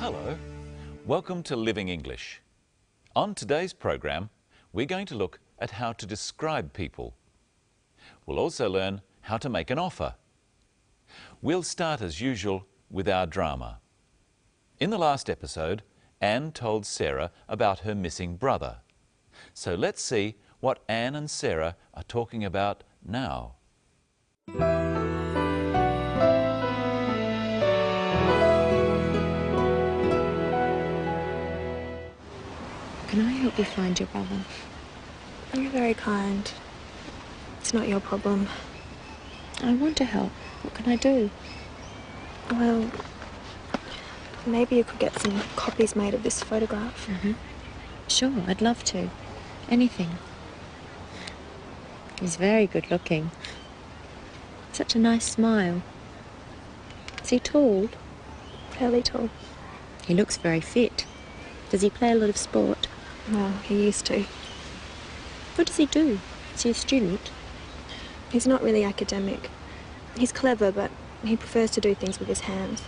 Hello, welcome to Living English. On today's program, we're going to look at how to describe people. We'll also learn how to make an offer. We'll start as usual with our drama. In the last episode, Anne told Sarah about her missing brother. So let's see what Anne and Sarah are talking about now. Can I help you find your brother? You're very kind. It's not your problem. I want to help. What can I do? Well, maybe you could get some copies made of this photograph. Sure, I'd love to. Anything. He's very good looking. Such a nice smile. Is he tall? Fairly tall. He looks very fit. Does he play a lot of sport? Well, he used to. What does he do? Is he a student? He's not really academic. He's clever, but he prefers to do things with his hands.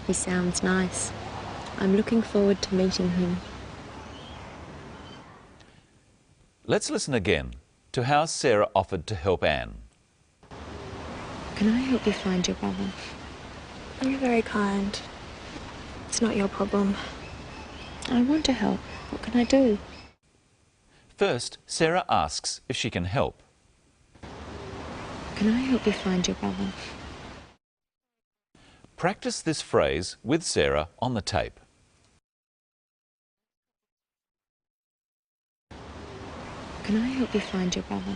He sounds nice. I'm looking forward to meeting him. Let's listen again to how Sarah offered to help Anne. Can I help you find your brother? You're very kind. It's not your problem. I want to help. What can I do? First, Sarah asks if she can help. Can I help you find your brother? Practice this phrase with Sarah on the tape. Can I help you find your brother?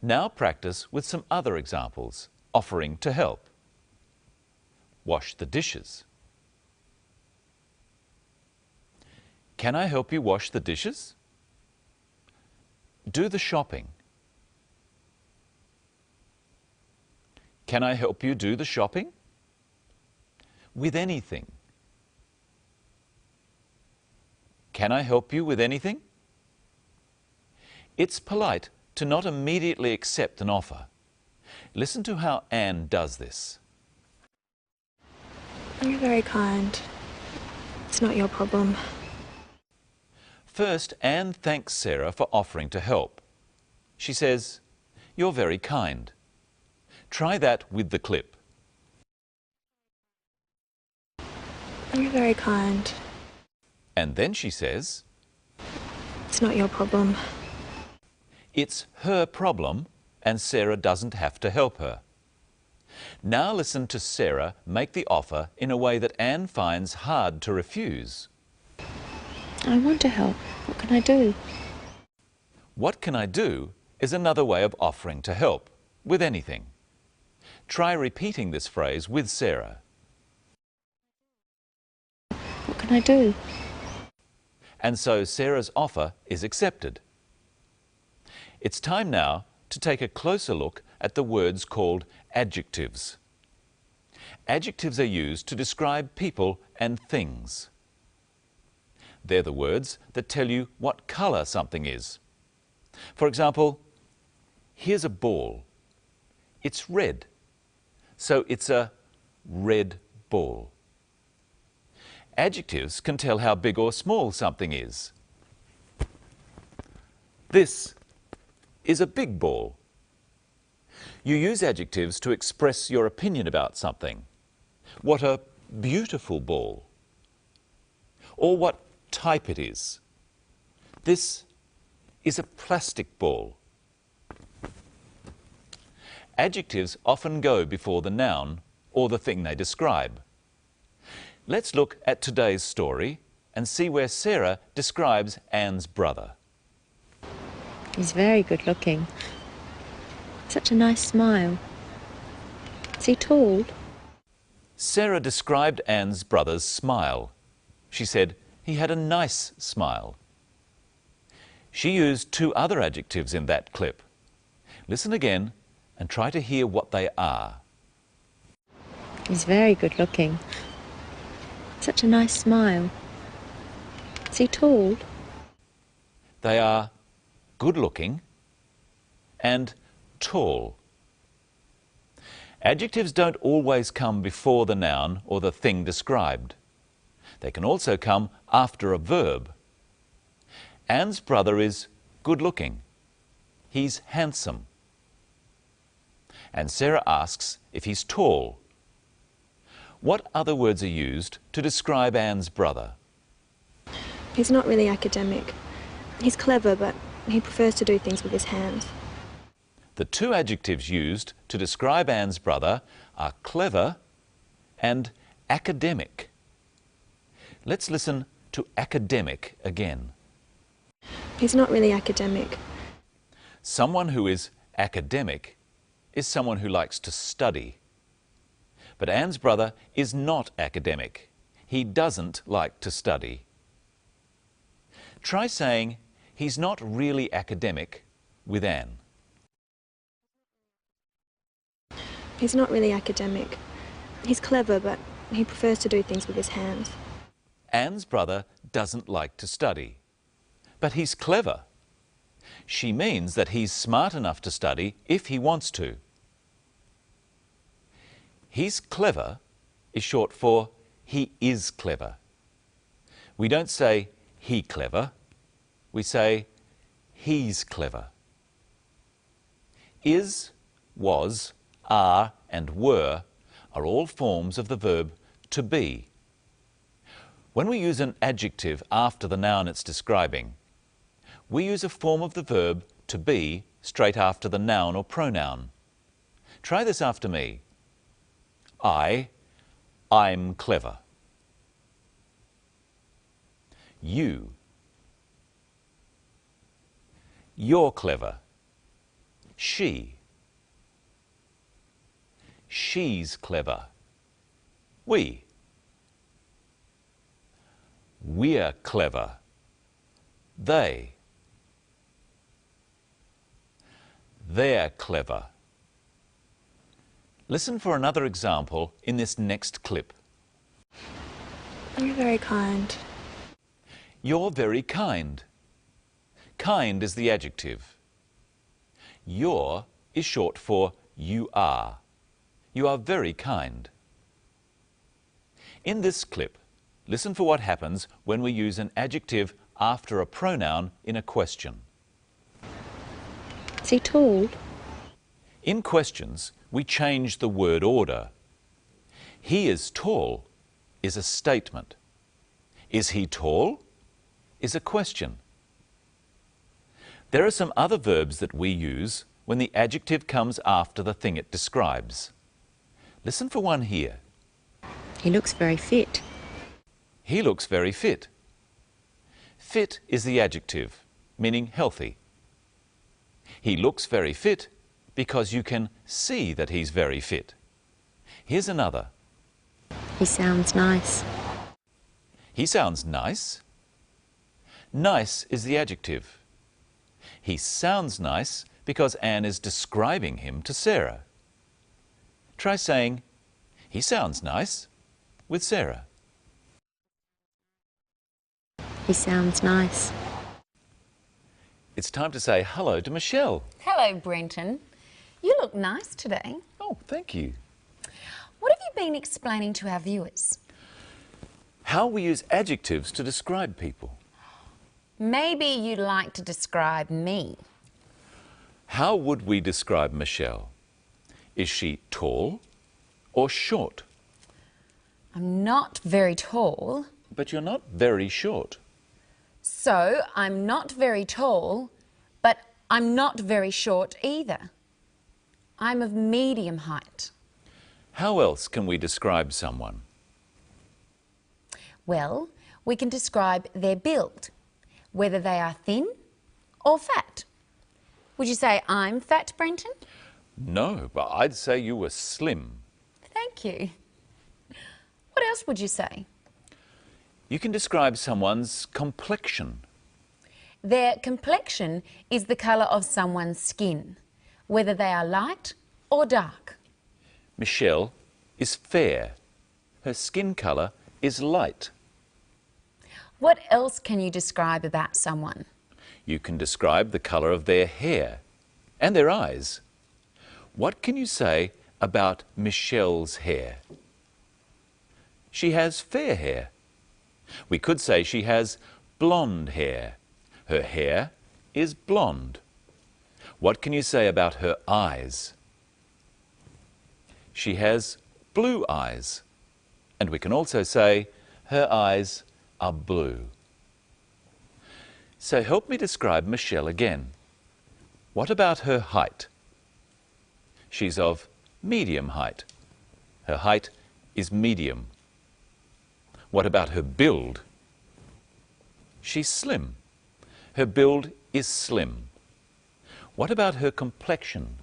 Now practice with some other examples, offering to help. Wash the dishes. Can I help you wash the dishes? Do the shopping. Can I help you do the shopping? With anything. Can I help you with anything? It's polite to not immediately accept an offer. Listen to how Anne does this. You're very kind. It's not your problem. First, Anne thanks Sarah for offering to help. She says, "You're very kind." Try that with the clip. You're very kind. And then she says, It's not your problem. it's her problem and Sarah doesn't have to help her. Now listen to Sarah make the offer in a way that Anne finds hard to refuse. I want to help. What can I do? What can I do is another way of offering to help, with anything. Try repeating this phrase with Sarah. What can I do? And so Sarah's offer is accepted. It's time now to take a closer look at the words called adjectives. Adjectives are used to describe people and things. They're the words that tell you what colour something is. For example, here's a ball. It's red, so it's a red ball. Adjectives can tell how big or small something is. This is a big ball. You use adjectives to express your opinion about something. What a beautiful ball. Or what type it is. This is a plastic ball. Adjectives often go before the noun or the thing they describe. Let's look at today's story and see where Sarah describes Anne's brother. He's very good looking. Such a nice smile. Is he tall? Sarah described Anne's brother's smile. She said he had a nice smile. She used two other adjectives in that clip. Listen again and try to hear what they are. He's very good looking. Such a nice smile. Is he tall? They are good looking and tall. Adjectives don't always come before the noun or the thing described. They can also come after a verb. Anne's brother is good-looking. He's handsome. And Sarah asks if he's tall. What other words are used to describe Anne's brother? He's not really academic. He's clever, but he prefers to do things with his hands. The two adjectives used to describe Anne's brother are clever and academic. Let's listen to academic again. He's not really academic. Someone who is academic is someone who likes to study. But Anne's brother is not academic. He doesn't like to study. Try saying, he's not really academic with Anne. He's not really academic. He's clever, but he prefers to do things with his hands. Anne's brother doesn't like to study, but he's clever. She means that he's smart enough to study if he wants to. He's clever is short for he is clever. We don't say he clever, we say he's clever. Is, was, are and were are all forms of the verb to be. When we use an adjective after the noun it's describing, we use a form of the verb to be straight after the noun or pronoun. Try this after me. I'm clever. You're clever. She's clever. We're clever. They're clever. Listen for another example in this next clip. You're very kind. You're very kind. Kind is the adjective. You're is short for you are. You are very kind. In this clip, listen for what happens when we use an adjective after a pronoun in a question. Is he tall? In questions, we change the word order. He is tall is a statement. Is he tall is a question. There are some other verbs that we use when the adjective comes after the thing it describes. Listen for one here. He looks very fit. He looks very fit. Fit is the adjective, meaning healthy. He looks very fit because you can see that he's very fit. Here's another. He sounds nice. He sounds nice. Nice is the adjective. He sounds nice because Anne is describing him to Sarah. Try saying, he sounds nice with Sarah. He sounds nice. It's time to say hello to Michelle. Hello, Brenton. You look nice today. Oh, thank you. What have you been explaining to our viewers? How we use adjectives to describe people. Maybe you'd like to describe me. How would we describe Michelle? Is she tall or short? I'm not very tall. But you're not very short. So I'm not very tall, but I'm not very short either. I'm of medium height. How else can we describe someone? Well, we can describe their build, whether they are thin or fat. Would you say I'm fat, Brenton? No, but I'd say you were slim. Thank you. What else would you say? You can describe someone's complexion. Their complexion is the colour of someone's skin, whether they are light or dark. Michelle is fair. Her skin colour is light. What else can you describe about someone? You can describe the colour of their hair and their eyes. What can you say about Michelle's hair? She has fair hair. We could say she has blonde hair. Her hair is blonde. What can you say about her eyes? She has blue eyes. And we can also say her eyes are blue. So help me describe Michelle again. What about her height? She's of medium height. Her height is medium. What about her build? She's slim. Her build is slim. What about her complexion?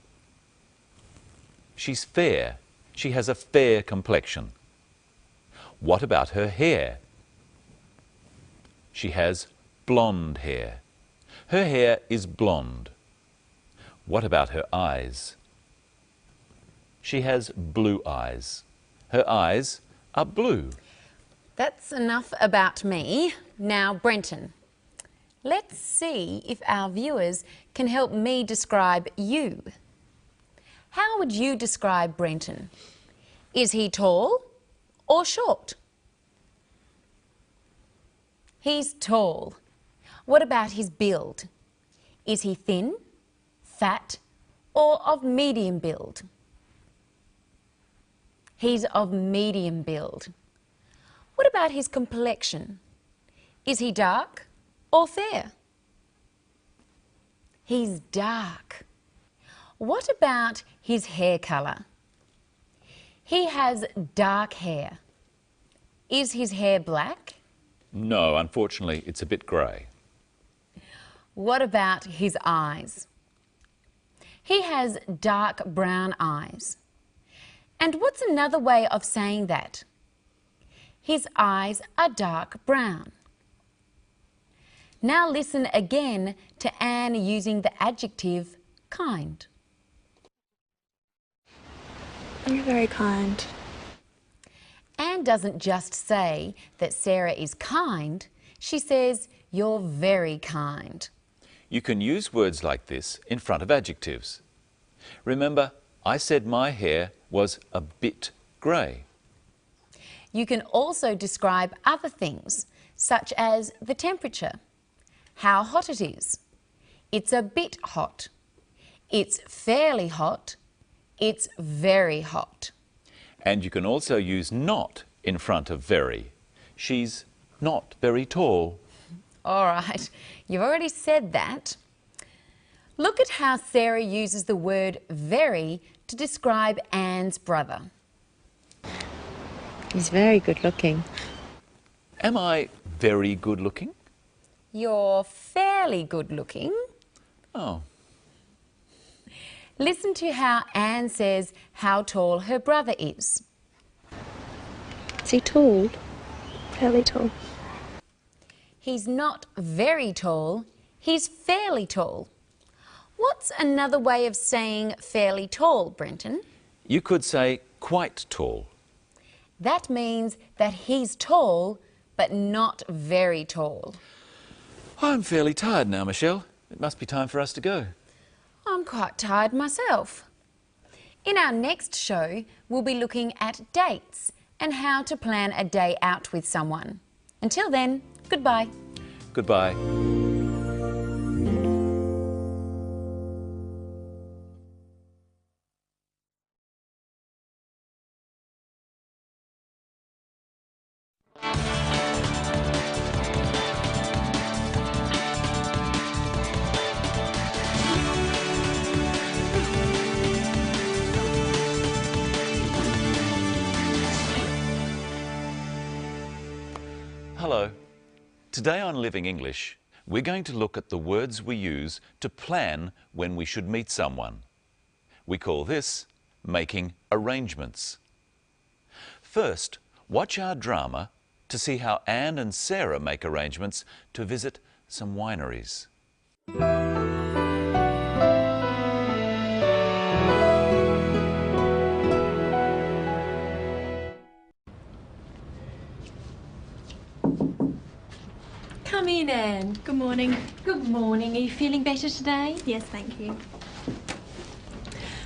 She's fair. She has a fair complexion. What about her hair? She has blonde hair. Her hair is blonde. What about her eyes? She has blue eyes. Her eyes are blue. That's enough about me. Now, Brenton, let's see if our viewers can help me describe you. How would you describe Brenton? Is he tall or short? He's tall. What about his build? Is he thin, fat, or of medium build? He's of medium build. What about his complexion? Is he dark or fair? He's dark. What about his hair colour? He has dark hair. Is his hair black? No, unfortunately, it's a bit grey. What about his eyes? He has dark brown eyes. And what's another way of saying that? His eyes are dark brown. Now listen again to Anne using the adjective kind. You're very kind. Anne doesn't just say that Sarah is kind, she says you're very kind. You can use words like this in front of adjectives. Remember, I said my hair was a bit grey. You can also describe other things, such as the temperature, how hot it is. It's a bit hot. It's fairly hot. It's very hot. And you can also use not in front of very. She's not very tall. All right, you've already said that. Look at how Sarah uses the word very to describe Anne's brother. He's very good looking. Am I very good looking? You're fairly good looking. Oh. Listen to how Anne says how tall her brother is. Is he tall? Fairly tall. He's not very tall, he's fairly tall. What's another way of saying fairly tall, Brenton? You could say quite tall. That means that he's tall, but not very tall. I'm fairly tired now, Michelle. It must be time for us to go. I'm quite tired myself. In our next show, we'll be looking at dates and how to plan a day out with someone. Until then, goodbye. Goodbye. Hello. Today on Living English, we're going to look at the words we use to plan when we should meet someone. We call this making arrangements. First, watch our drama to see how Anne and Sarah make arrangements to visit some wineries. Come in, Anne. Good morning. Good morning. Are you feeling better today? Yes, thank you.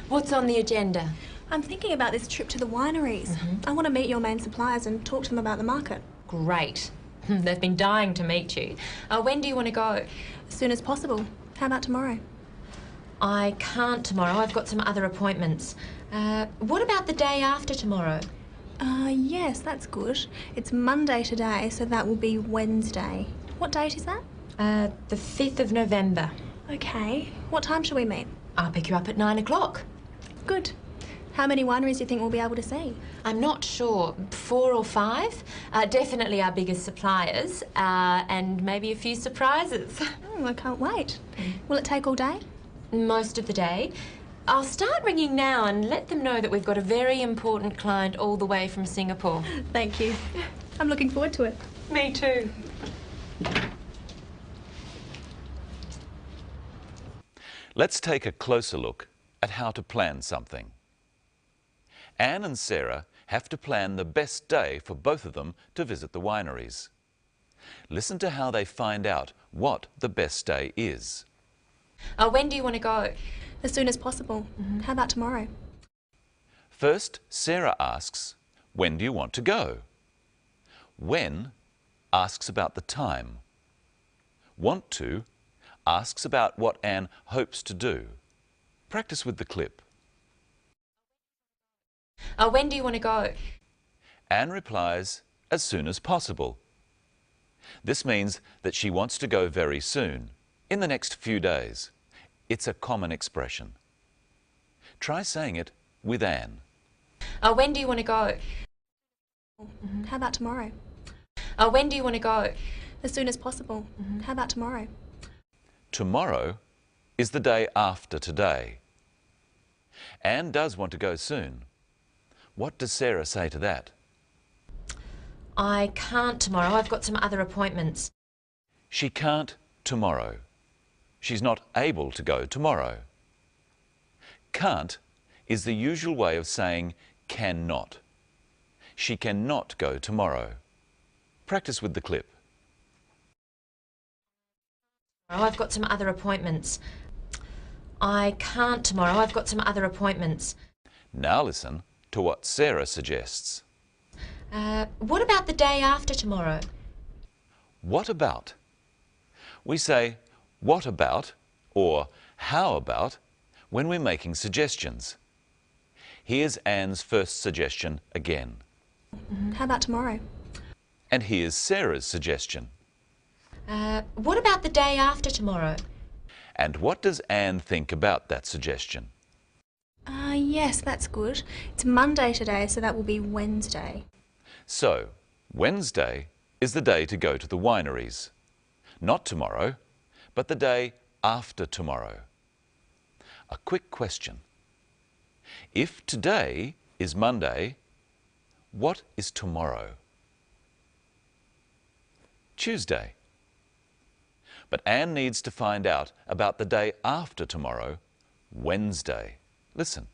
What's on the agenda? I'm thinking about this trip to the wineries. I want to meet your main suppliers and talk to them about the market. Great. They've been dying to meet you. When do you want to go? As soon as possible. How about tomorrow? I can't tomorrow. I've got some other appointments. What about the day after tomorrow? Yes, that's good. It's Monday today, so that will be Wednesday. What date is that? The 5th of November. Okay. What time shall we meet? I'll pick you up at 9 o'clock. Good. How many wineries do you think we'll be able to see? I'm not sure. 4 or 5. Definitely our biggest suppliers, and maybe a few surprises. I can't wait. Will it take all day? Most of the day. I'll start ringing now and let them know that we've got a very important client all the way from Singapore. Thank you. I'm looking forward to it. Me too. Let's take a closer look at how to plan something. Anne and Sarah have to plan the best day for both of them to visit the wineries. Listen to how they find out what the best day is. When do you want to go? As soon as possible. How about tomorrow? First, Sarah asks, when do you want to go? When asks about the time. Want to asks about what Anne hopes to do. Practice with the clip. When do you want to go? Anne replies, as soon as possible. This means that she wants to go very soon, in the next few days. It's a common expression. Try saying it with Anne. When do you want to go? How about tomorrow? When do you want to go? As soon as possible. How about tomorrow? Tomorrow is the day after today. Anne does want to go soon. What does Sarah say to that? I can't tomorrow. I've got some other appointments. She can't tomorrow. She's not able to go tomorrow. Can't is the usual way of saying cannot. She cannot go tomorrow. Practice with the clip. I've got some other appointments. I can't tomorrow. I've got some other appointments. Now listen to what Sarah suggests. What about the day after tomorrow? What about? We say what about or how about when we're making suggestions. Here's Anne's first suggestion again. How about tomorrow? And here's Sarah's suggestion. What about the day after tomorrow? And what does Anne think about that suggestion? Yes, that's good. It's Monday today, so that will be Wednesday. So, Wednesday is the day to go to the wineries. Not tomorrow, but the day after tomorrow. A quick question. If today is Monday, what is tomorrow? Tuesday. But Anne needs to find out about the day after tomorrow, Wednesday. Listen.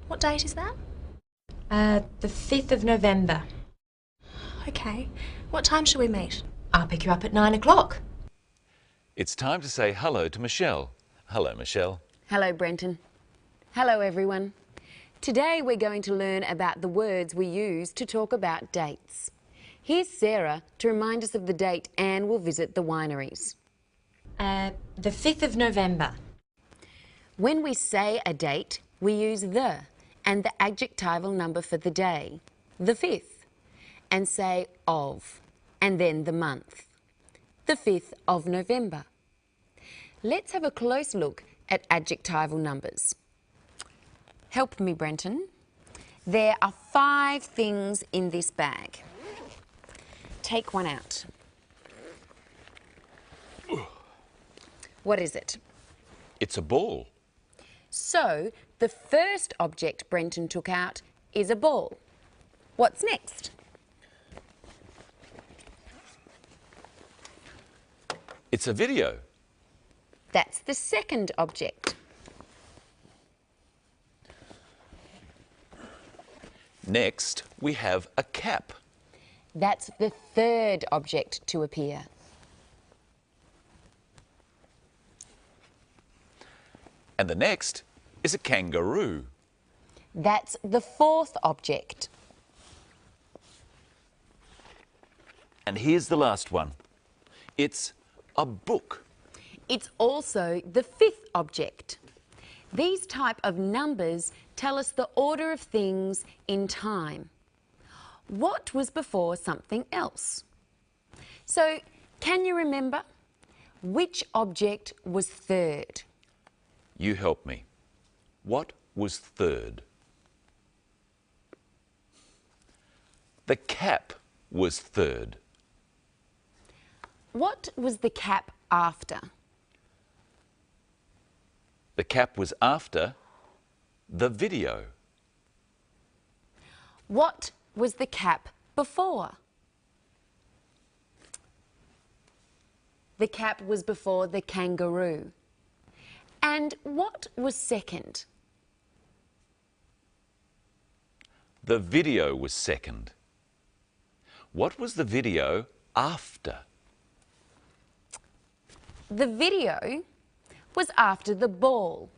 What date is that? The 5th of November. Okay. What time shall we meet? I'll pick you up at 9 o'clock. It's time to say hello to Michelle. Hello, Michelle. Hello, Brenton. Hello, everyone. Today we're going to learn about the words we use to talk about dates. Here's Sarah to remind us of the date Anne will visit the wineries. The 5th of November. When we say a date, we use the and the adjectival number for the day, the 5th, and say of, and then the month, the 5th of November. Let's have a close look at adjectival numbers. Help me, Brenton. There are 5 things in this bag. Take one out. What is it? It's a ball. So, the first object Brenton took out is a ball. What's next? It's a video. That's the second object. Next, we have a cap. That's the third object to appear. And the next is a kangaroo. That's the fourth object. And here's the last one. It's a book. It's also the fifth object. These type of numbers tell us the order of things in time. What was before something else? So, can you remember? Which object was third? You help me. What was third? The cap was third. What was the cap after? The cap was after the video. What was the cap before? The cap was before the kangaroo. And what was second? The video was second. What was the video after? The video was after the ball.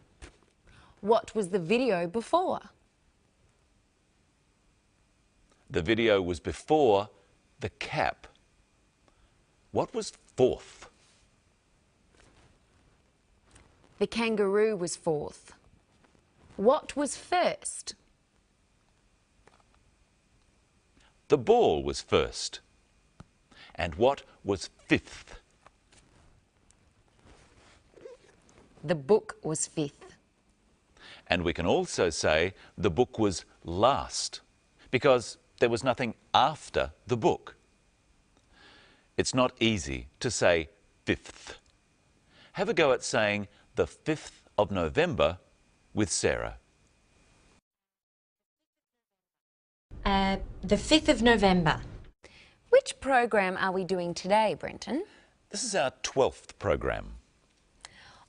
What was the video before? The video was before the cap. What was fourth? The kangaroo was fourth. What was first? The ball was first. And what was fifth? The book was fifth. And we can also say the book was last, because there was nothing after the book. It's not easy to say fifth. Have a go at saying the 5th of November with Sarah. The 5th of November. Which program are we doing today, Brenton? This is our 12th program.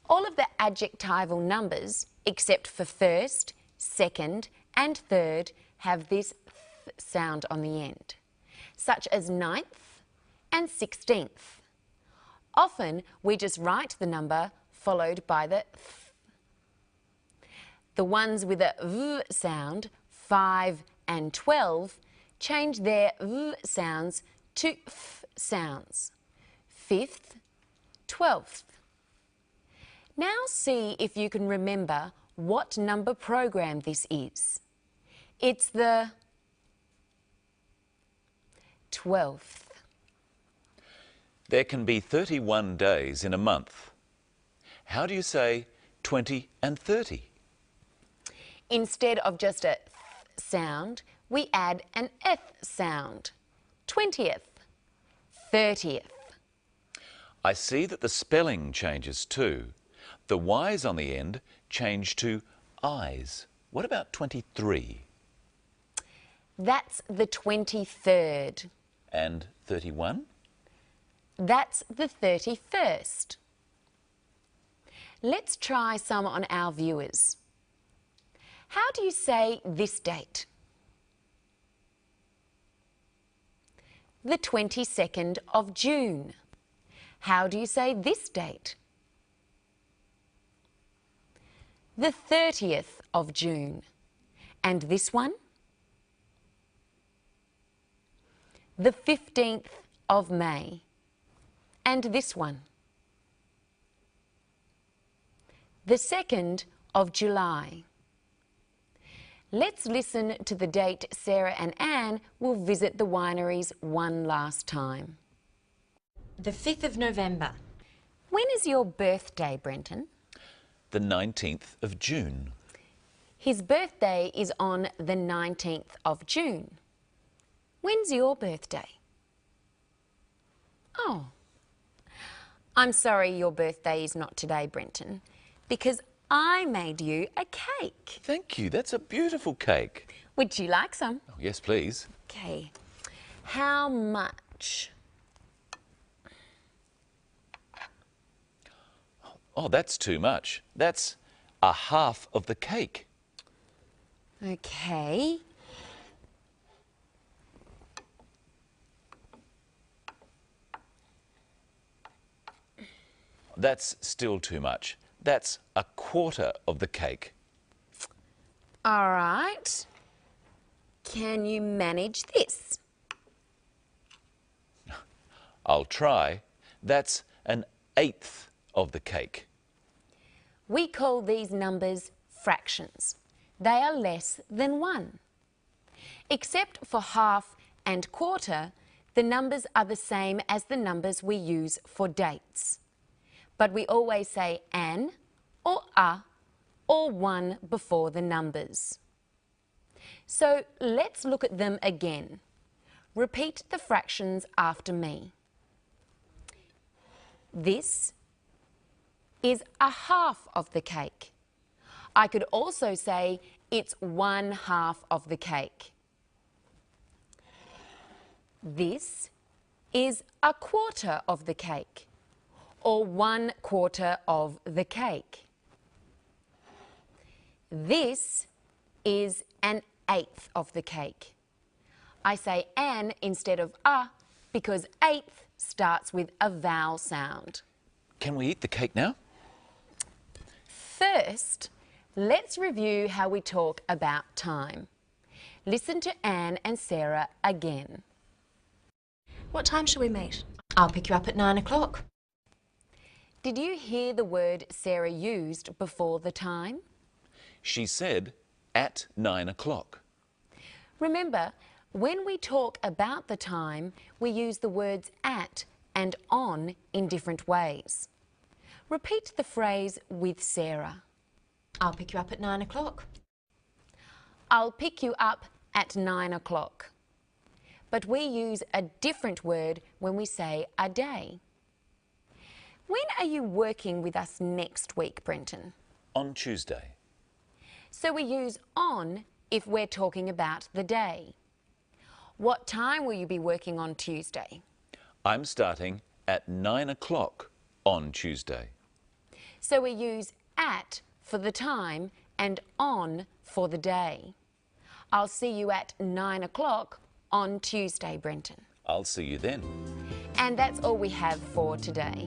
All of the adjectival numbers, except for first, second and third, have this th sound on the end, such as 9th and 16th. Often we just write the number followed by the th. The ones with a v sound, 5 and 12, change their v sounds to f sounds. 5th, 12th. Now see if you can remember what number program this is. It's the 12th. There can be 31 days in a month. How do you say 20 and 30? Instead of just a th sound, we add an eth sound. 20th, 30th. I see that the spelling changes too. The Y's on the end change to I's. What about 23? That's the 23rd. And 31? That's the 31st. Let's try some on our viewers. How do you say this date? The 22nd of June. How do you say this date? The 30th of June. And this one? The 15th of May. And this one? The 2nd of July. Let's listen to the date Sarah and Anne will visit the wineries one last time. The 5th of November. When is your birthday, Brenton? The 19th of June. His birthday is on the 19th of June. When's your birthday? Oh. I'm sorry your birthday is not today, Brenton, because I made you a cake. Thank you. That's a beautiful cake. Would you like some? Oh, yes, please. Okay. How much? Oh, that's too much. That's a half of the cake. Okay. That's still too much. That's a quarter of the cake. All right. Can you manage this? I'll try. That's an eighth of the cake. We call these numbers fractions. They are less than 1. Except for half and quarter, the numbers are the same as the numbers we use for dates. But we always say an or a or 1 before the numbers. So let's look at them again. Repeat the fractions after me. This is a half of the cake. I could also say it's 1/2 of the cake. This is a quarter of the cake, or 1/4 of the cake. This is an eighth of the cake. I say an instead of a because eighth starts with a vowel sound. Can we eat the cake now? First, let's review how we talk about time. Listen to Anne and Sarah again. What time shall we meet? I'll pick you up at 9 o'clock. Did you hear the word Sarah used before the time? She said at 9 o'clock. Remember, when we talk about the time, we use the words at and on in different ways. Repeat the phrase with Sarah. I'll pick you up at 9 o'clock. I'll pick you up at 9 o'clock. But we use a different word when we say a day. When are you working with us next week, Brenton? On Tuesday. So we use on if we're talking about the day. What time will you be working on Tuesday? I'm starting at 9 o'clock on Tuesday. So we use at for the time and on for the day. I'll see you at 9 o'clock on Tuesday, Brenton. I'll see you then. And that's all we have for today.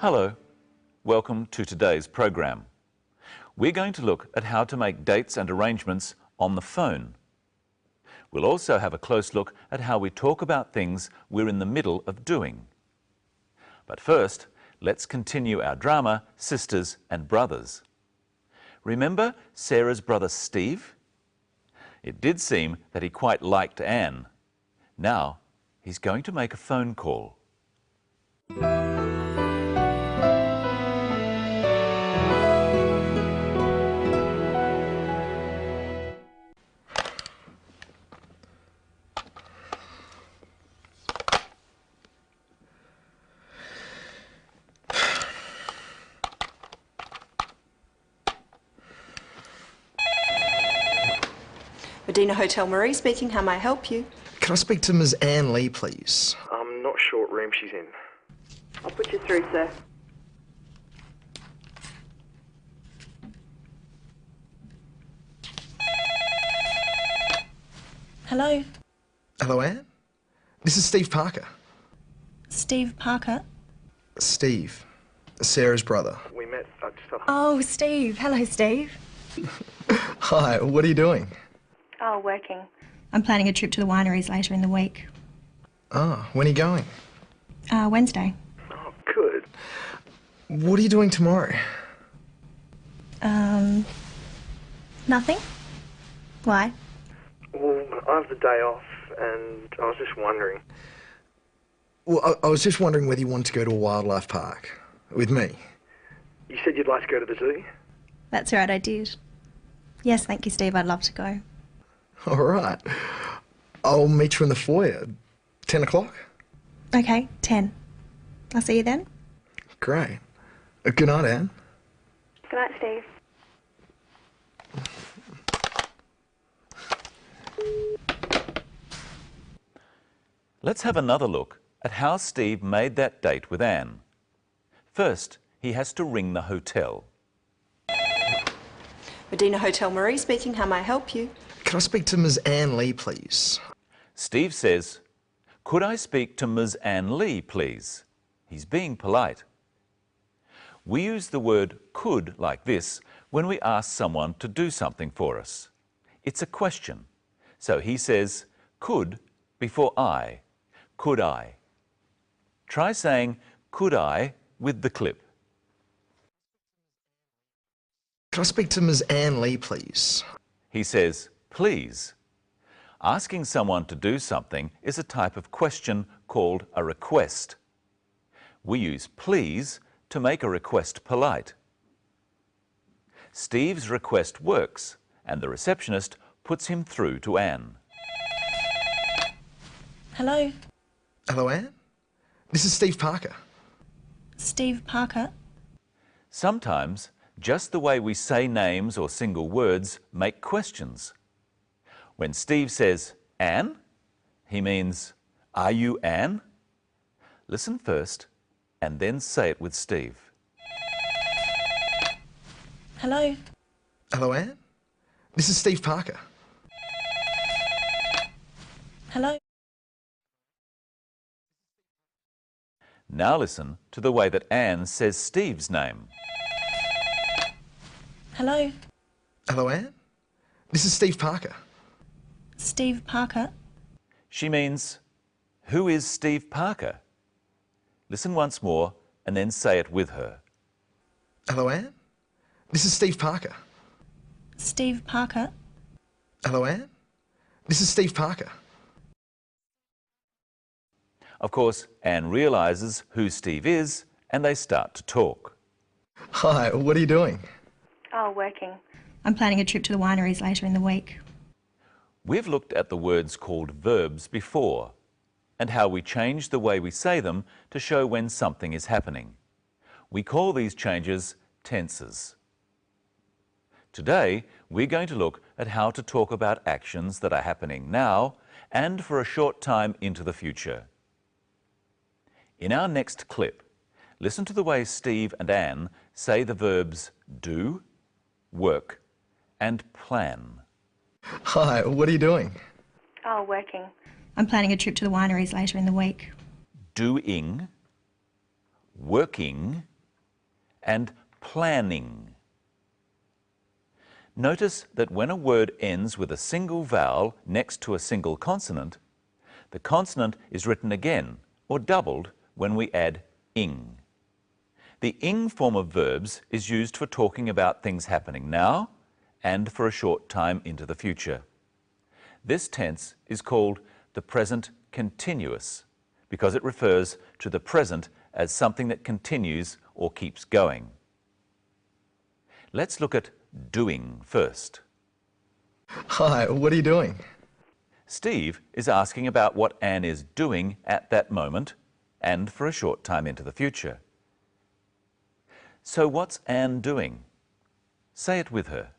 Hello, welcome to today's program. We're going to look at how to make dates and arrangements on the phone. We'll also have a close look at how we talk about things we're in the middle of doing. But first, let's continue our drama, Sisters and Brothers. Remember Sarah's brother Steve? It did seem that he quite liked Anne. Now, he's going to make a phone call. Medina Hotel Marie speaking. How may I help you? Can I speak to Ms. Anne Lee, please? I'm not sure what room she's in. I'll put you through, sir. Hello, Hello, Anne? This is Steve Parker. Steve Parker. Steve, Sarah's brother. We met just Oh, Steve. Hello, Steve. Hi, what are you doing? Oh, working. I'm planning a trip to the wineries later in the week. Ah, when are you going? Wednesday. Oh, good. What are you doing tomorrow? Nothing? Why? Well, I have the day off, and I was just wondering. Well, I was just wondering whether you wanted to go to a wildlife park with me. You said you'd like to go to the zoo? That's right, I did. Yes, thank you, Steve. I'd love to go. All right. I'll meet you in the foyer. 10 o'clock? Okay, 10. I'll see you then. Great. Good night, Anne. Good night, Steve. Let's have another look at how Steve made that date with Anne. First, he has to ring the hotel. Medina Hotel Marie speaking. How may I help you? Can I speak to Ms. Anne Lee, please? Steve says, "Could I speak to Ms. Anne Lee, please?" He's being polite. We use the word could like this when we ask someone to do something for us. It's a question. So he says, could before I. Could I? Try saying, could I, with the clip. Can I speak to Ms. Anne Lee, please? He says, please. Asking someone to do something is a type of question called a request. We use please to make a request polite. Steve's request works, and the receptionist puts him through to Anne. Hello, Hello, Anne? This is Steve Parker. Steve Parker. Sometimes, just the way we say names or single words make questions. When Steve says, Anne, he means, are you Anne? Listen first, and then say it with Steve. Hello, Hello, Anne? This is Steve Parker. hello, Now listen to the way that Anne says Steve's name. hello, Hello, Anne? This is Steve Parker. Steve Parker. She means, who is Steve Parker? Listen once more and then say it with her. Hello, Anne? This is Steve Parker. Steve Parker. Hello, Anne? This is Steve Parker. Of course, Anne realises who Steve is and they start to talk. Hi, what are you doing? Oh, working. I'm planning a trip to the wineries later in the week. We've looked at the words called verbs before and how we change the way we say them to show when something is happening. We call these changes tenses. Today, we're going to look at how to talk about actions that are happening now and for a short time into the future. In our next clip, listen to the way Steve and Anne say the verbs do, work, and plan. Hi, what are you doing? Oh, working. I'm planning a trip to the wineries later in the week. Doing, working, and planning. Notice that when a word ends with a single vowel next to a single consonant, the consonant is written again or doubled when we add ing. The ing form of verbs is used for talking about things happening now and for a short time into the future. This tense is called the present continuous because it refers to the present as something that continues or keeps going. Let's look at doing first. Hi, what are you doing? Steve is asking about what Anne is doing at that moment and for a short time into the future. So what's Anne doing? Say it with her.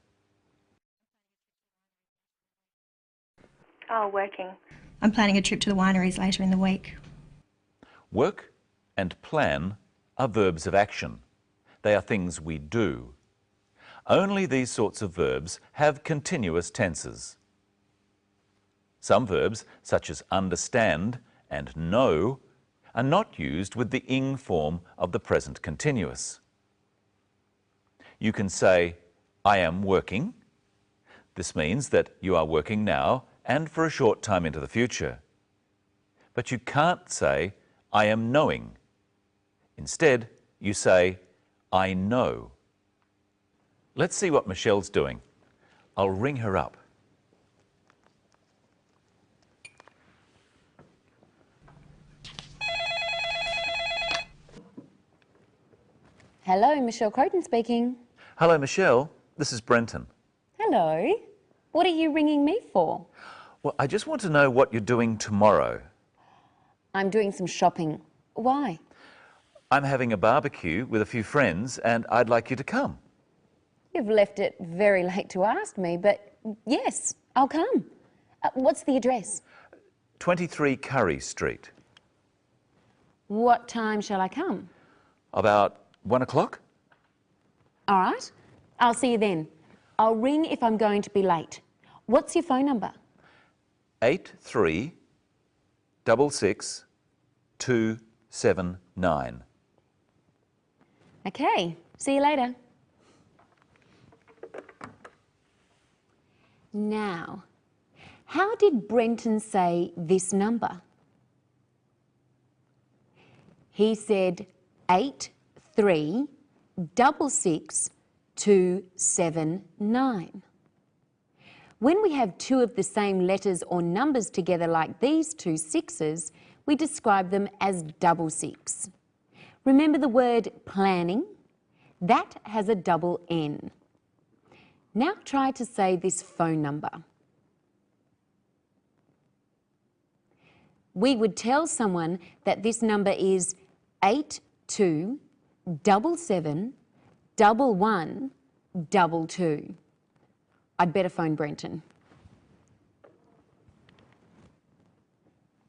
Oh, working. I'm planning a trip to the wineries later in the week. Work and plan are verbs of action. They are things we do. Only these sorts of verbs have continuous tenses. Some verbs, such as understand and know, are not used with the ing form of the present continuous. You can say, I am working. This means that you are working now and for a short time into the future. But you can't say, I am knowing. Instead, you say, I know. Let's see what Michelle's doing. I'll ring her up. Hello, Michelle Croton speaking. Hello, Michelle. This is Brenton. Hello. What are you ringing me for? Well, I just want to know what you're doing tomorrow. I'm doing some shopping. Why? I'm having a barbecue with a few friends and I'd like you to come. You've left it very late to ask me, but yes, I'll come. What's the address? 23 Curry Street. What time shall I come? About 1 o'clock? All right, I'll see you then. I'll ring if I'm going to be late. What's your phone number? 8366279. Okay, see you later. Now, how did Brenton say this number? He said 8366279. When we have two of the same letters or numbers together like these two sixes, we describe them as double six. Remember the word planning? That has a double N. Now try to say this phone number. We would tell someone that this number is 82771122. I'd better phone Brenton.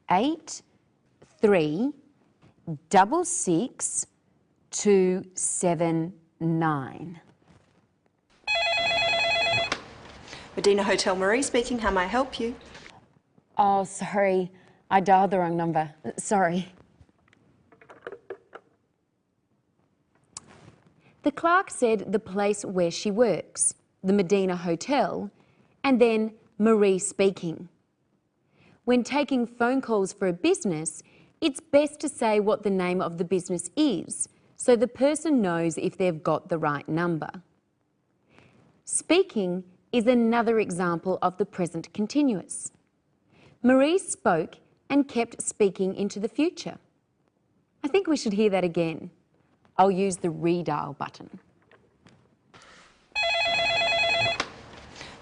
8366279. Medina Hotel Marie speaking. How may I help you? Oh, sorry. I dialed the wrong number. Sorry. The clerk said the place where she works, the Medina Hotel, and then Marie speaking. When taking phone calls for a business, it's best to say what the name of the business is so the person knows if they've got the right number. Speaking is another example of the present continuous. Marie spoke and kept speaking into the future. I think we should hear that again. I'll use the redial button.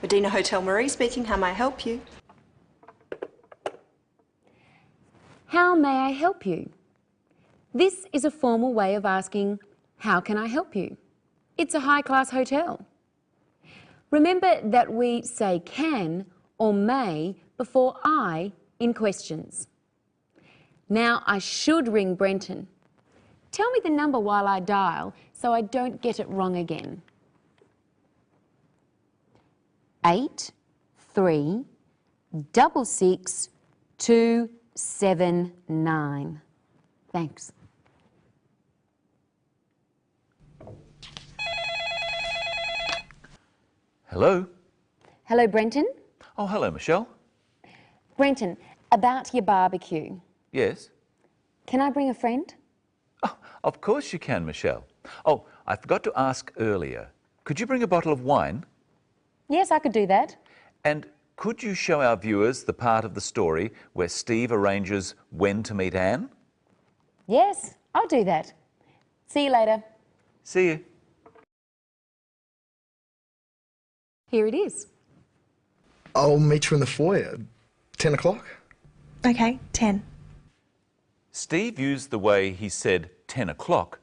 Medina Hotel Marie speaking. How may I help you? How may I help you? This is a formal way of asking, how can I help you? It's a high-class hotel. Remember that we say can or may before I in questions. Now I should ring Brenton. Tell me the number while I dial so I don't get it wrong again. 8366279. Thanks. Hello? Hello, Brenton. Oh, hello, Michelle. Brenton, about your barbecue. Yes? Can I bring a friend? Oh, of course you can, Michelle. Oh, I forgot to ask earlier. Could you bring a bottle of wine? Yes, I could do that. And could you show our viewers the part of the story where Steve arranges when to meet Anne? Yes, I'll do that. See you later. See you. Here it is. I'll meet you in the foyer. 10 o'clock? Okay, 10. Steve used the way he said 10 o'clock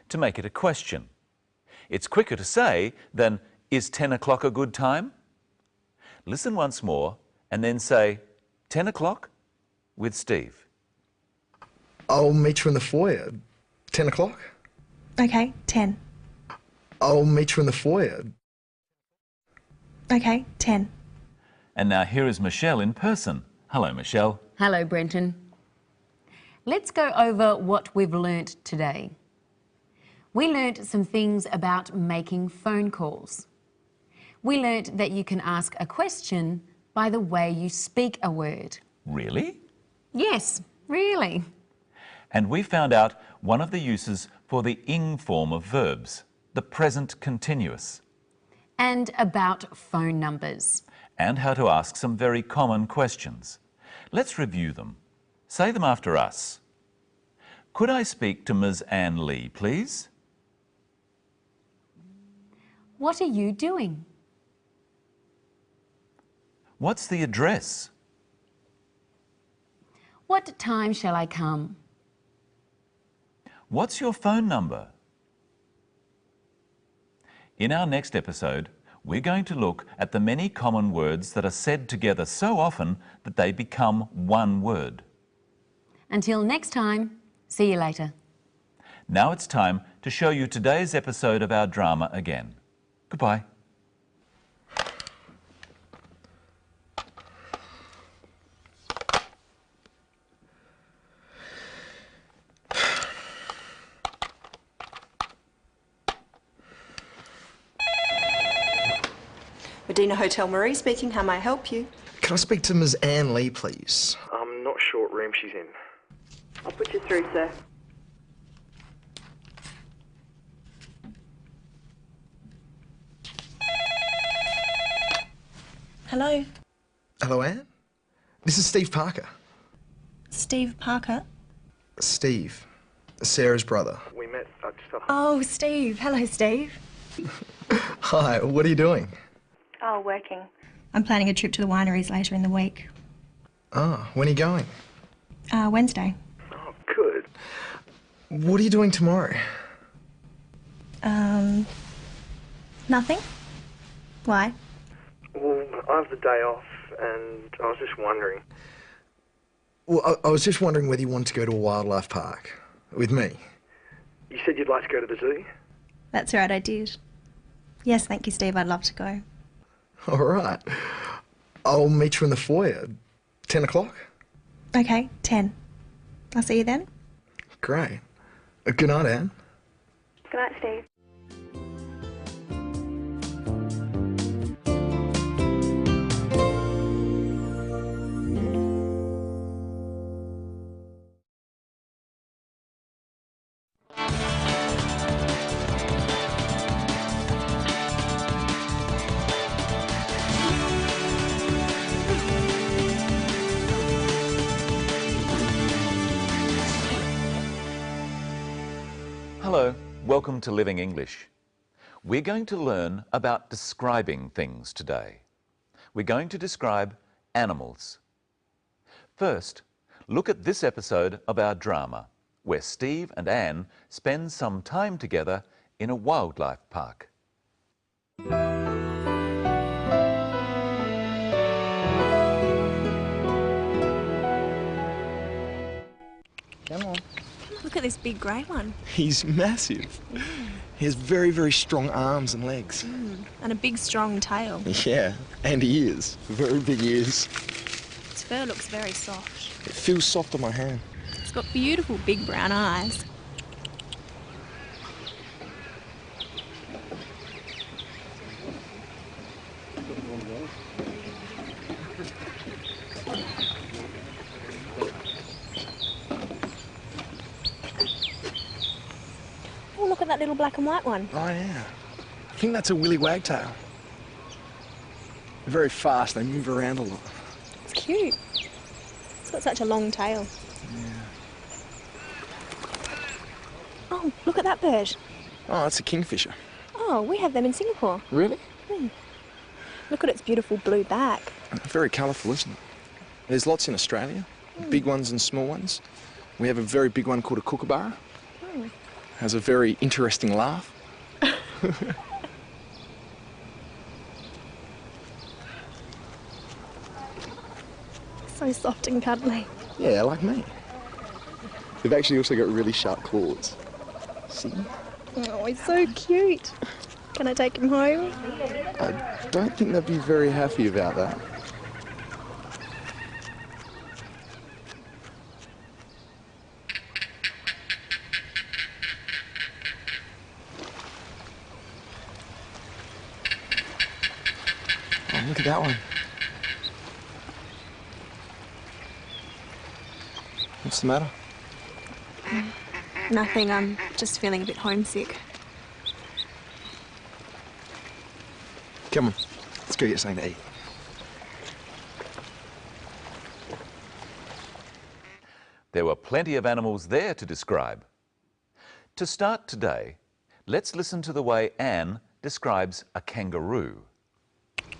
to make it a question. It's quicker to say than, is 10 o'clock a good time? Listen once more and then say 10 o'clock with Steve. I'll meet you in the foyer. 10 o'clock? Okay, 10. I'll meet you in the foyer. Okay, 10. And now here is Michelle in person. Hello, Michelle. Hello, Brenton. Let's go over what we've learnt today. We learnt some things about making phone calls. We learnt that you can ask a question by the way you speak a word. Really? Yes, really. And we found out one of the uses for the ing form of verbs, the present continuous. And about phone numbers. And how to ask some very common questions. Let's review them. Say them after us. Could I speak to Ms. Anne Lee, please? What are you doing? What's the address? What time shall I come? What's your phone number? In our next episode, we're going to look at the many common words that are said together so often that they become one word. Until next time, see you later. Now it's time to show you today's episode of our drama again. Goodbye. Medina Hotel Marie speaking. How may I help you? Can I speak to Ms. Anne Lee, please? I'm not sure what room she's in. I'll put you through, sir. Hello, Hello, Anne? This is Steve Parker. Steve Parker. Steve, Sarah's brother. We met just Oh, Steve. Hello, Steve. Hi, what are you doing? Oh, working. I'm planning a trip to the wineries later in the week. Ah, when are you going? Wednesday. Oh, good. What are you doing tomorrow? Nothing? Why? Well, I have the day off, and I was just wondering. Well, I was just wondering whether you wanted to go to a wildlife park with me. You said you'd like to go to the zoo? That's right, I did. Yes, thank you, Steve. I'd love to go. All right. I'll meet you in the foyer. 10 o'clock? Okay, 10. I'll see you then. Great. Good night, Anne. Good night, Steve. Hello, welcome to Living English. We're going to learn about describing things today. We're going to describe animals. First, look at this episode of our drama, where Steve and Anne spend some time together in a wildlife park. Come on. Look at this big grey one. He's massive. He has very, very strong arms and legs. And a big, strong tail. Yeah, and ears. Very big ears. Its fur looks very soft. It feels soft on my hand. It's got beautiful big brown eyes. Oh, look at that little black and white one. Oh, yeah. I think that's a willy wagtail. They're very fast. They move around a lot. It's cute. It's got such a long tail. Yeah. Oh, look at that bird. Oh, it's a kingfisher. Oh, we have them in Singapore. Really? Look at its beautiful blue back. Very colourful, isn't it? There's lots in Australia, big ones and small ones. We have a very big one called a kookaburra. Has a very interesting laugh. So soft and cuddly. Yeah, like me. They've actually also got really sharp claws. See? Oh, he's so cute. Can I take him home? I don't think they'd be very happy about that. Oh, look at that one. What's the matter? Nothing, I'm just feeling a bit homesick. Come on, let's go get something to eat. There were plenty of animals there to describe. To start today, let's listen to the way Anne describes a kangaroo.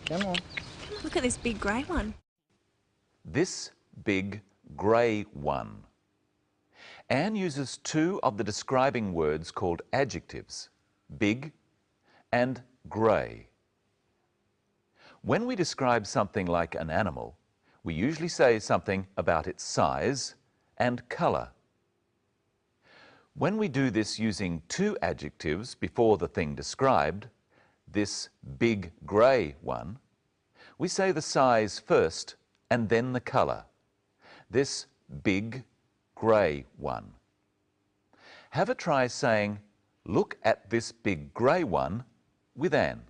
Come on. Look at this big grey one. This big grey one. Anne uses two of the describing words called adjectives, big and grey. When we describe something like an animal, we usually say something about its size and colour. When we do this using two adjectives before the thing described, this big grey one, we say the size first and then the colour. This big grey one. Have a try saying, "Look at this big grey one," with Anne.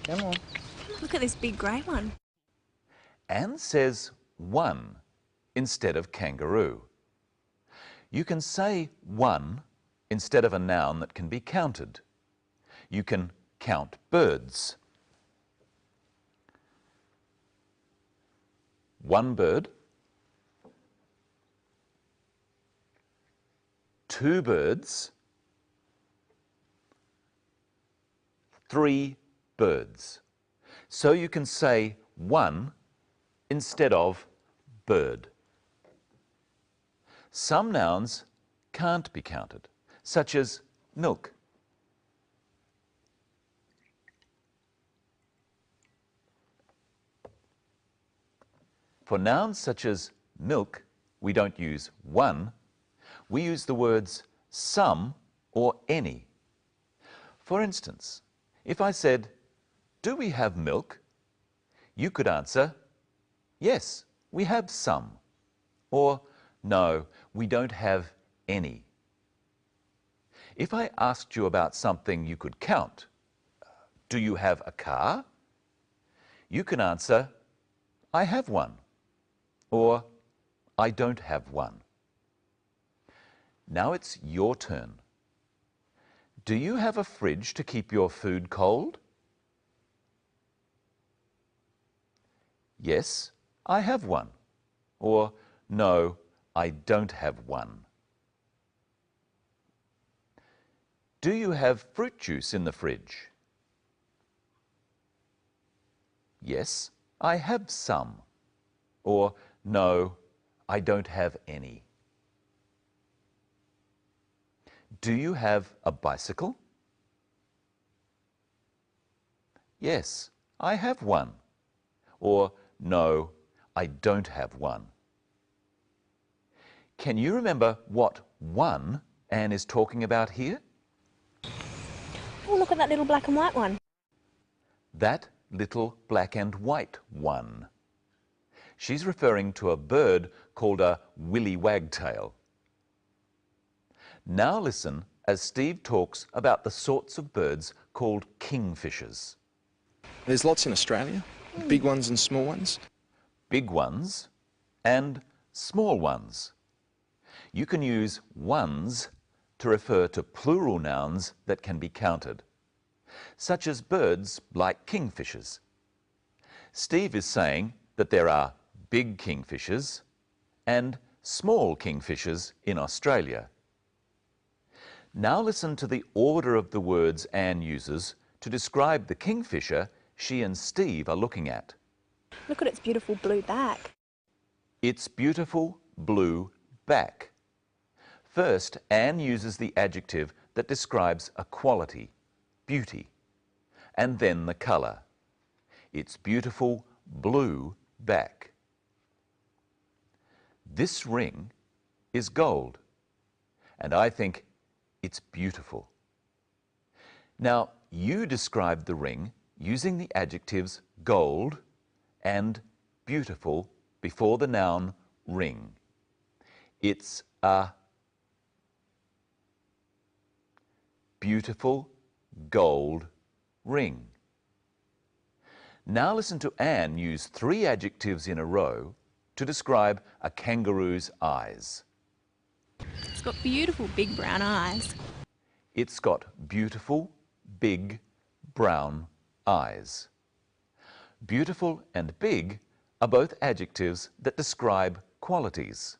Come on. Look at this big grey one. Anne says one instead of kangaroo. You can say one instead of a noun that can be counted. You can count birds. One bird, two birds, three birds. So you can say one instead of bird. Some nouns can't be counted, such as milk. For nouns such as milk, we don't use one, we use the words some or any. For instance, if I said, "Do we have milk?" you could answer, "Yes, we have some," or "No, we don't have any." If I asked you about something you could count, "Do you have a car?" you can answer, "I have one," or "I don't have one." Now it's your turn. Do you have a fridge to keep your food cold? "Yes, I have one," or "No, I don't have one." Do you have fruit juice in the fridge? "Yes, I have some," or "No, I don't have any." Do you have a bicycle? "Yes, I have one," or "No, I don't have one." Can you remember what one Anne is talking about here? Oh, look at that little black and white one. That little black and white one. She's referring to a bird called a willy wagtail. Now listen as Steve talks about the sorts of birds called kingfishers. There's lots in Australia, big ones and small ones. Big ones and small ones. You can use ones to refer to plural nouns that can be counted, such as birds like kingfishers. Steve is saying that there are big kingfishers and small kingfishers in Australia. Now listen to the order of the words Anne uses to describe the kingfisher she and Steve are looking at. Look at its beautiful blue back. Its beautiful blue back. First, Anne uses the adjective that describes a quality, beauty, and then the colour. Its beautiful blue back. This ring is gold, and I think it's beautiful. Now, you describe the ring using the adjectives gold and beautiful before the noun ring. It's a beautiful gold ring. Now listen to Anne use three adjectives in a row to describe a kangaroo's eyes. It's got beautiful big brown eyes. It's got beautiful, big, brown eyes. Beautiful and big are both adjectives that describe qualities.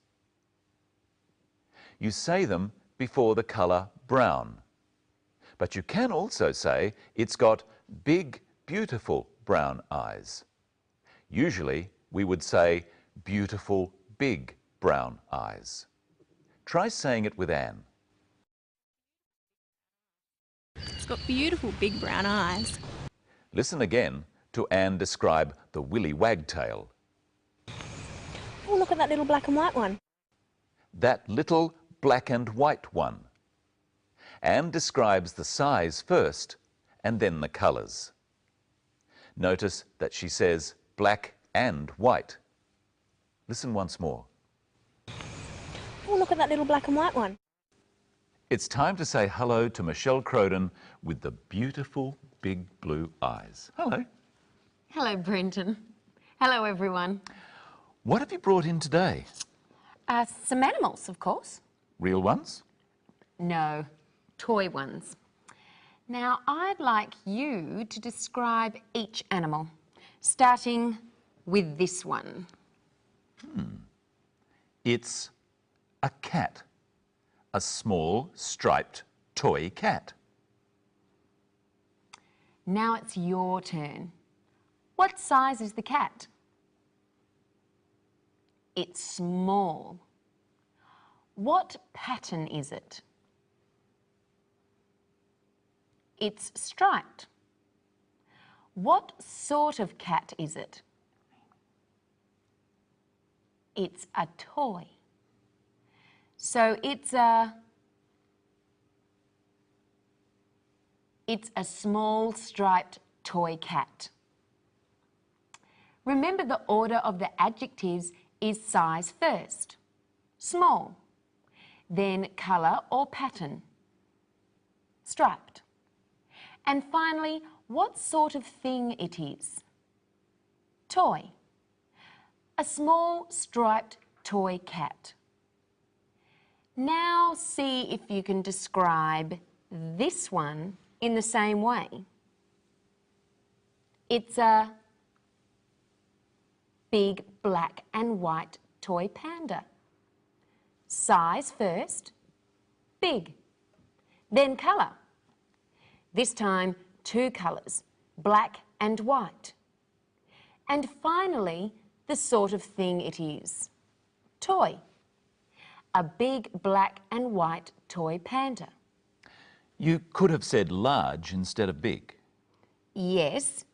You say them before the colour brown. But you can also say it's got big, beautiful brown eyes. Usually we would say beautiful, big brown eyes. Try saying it with Anne. It's got beautiful big brown eyes. Listen again to Anne describe the willy wagtail. Oh, look at that little black and white one. That little black and white one. Anne describes the size first and then the colours. Notice that she says black and white. Listen once more. Oh, look at that little black and white one. It's time to say hello to Michelle Croden with the beautiful big blue eyes. Hello. Hello, Brenton. Hello, everyone. What have you brought in today? Some animals, of course. Real ones? No, toy ones. Now, I'd like you to describe each animal, starting with this one. It's a cat. A small striped toy cat. Now it's your turn. What size is the cat? It's small. What pattern is it? It's striped. What sort of cat is it? It's a toy. So it's a small striped toy cat. Remember, the order of the adjectives is size first, small, then colour or pattern, striped, and finally what sort of thing it is, toy, a small striped toy cat. Now see if you can describe this one in the same way. It's a big black and white toy panda. Size first, big, then colour. This time 2 colours, black and white. And finally, the sort of thing it is, toy. A big black and white toy panda. You could have said large instead of big. Yes,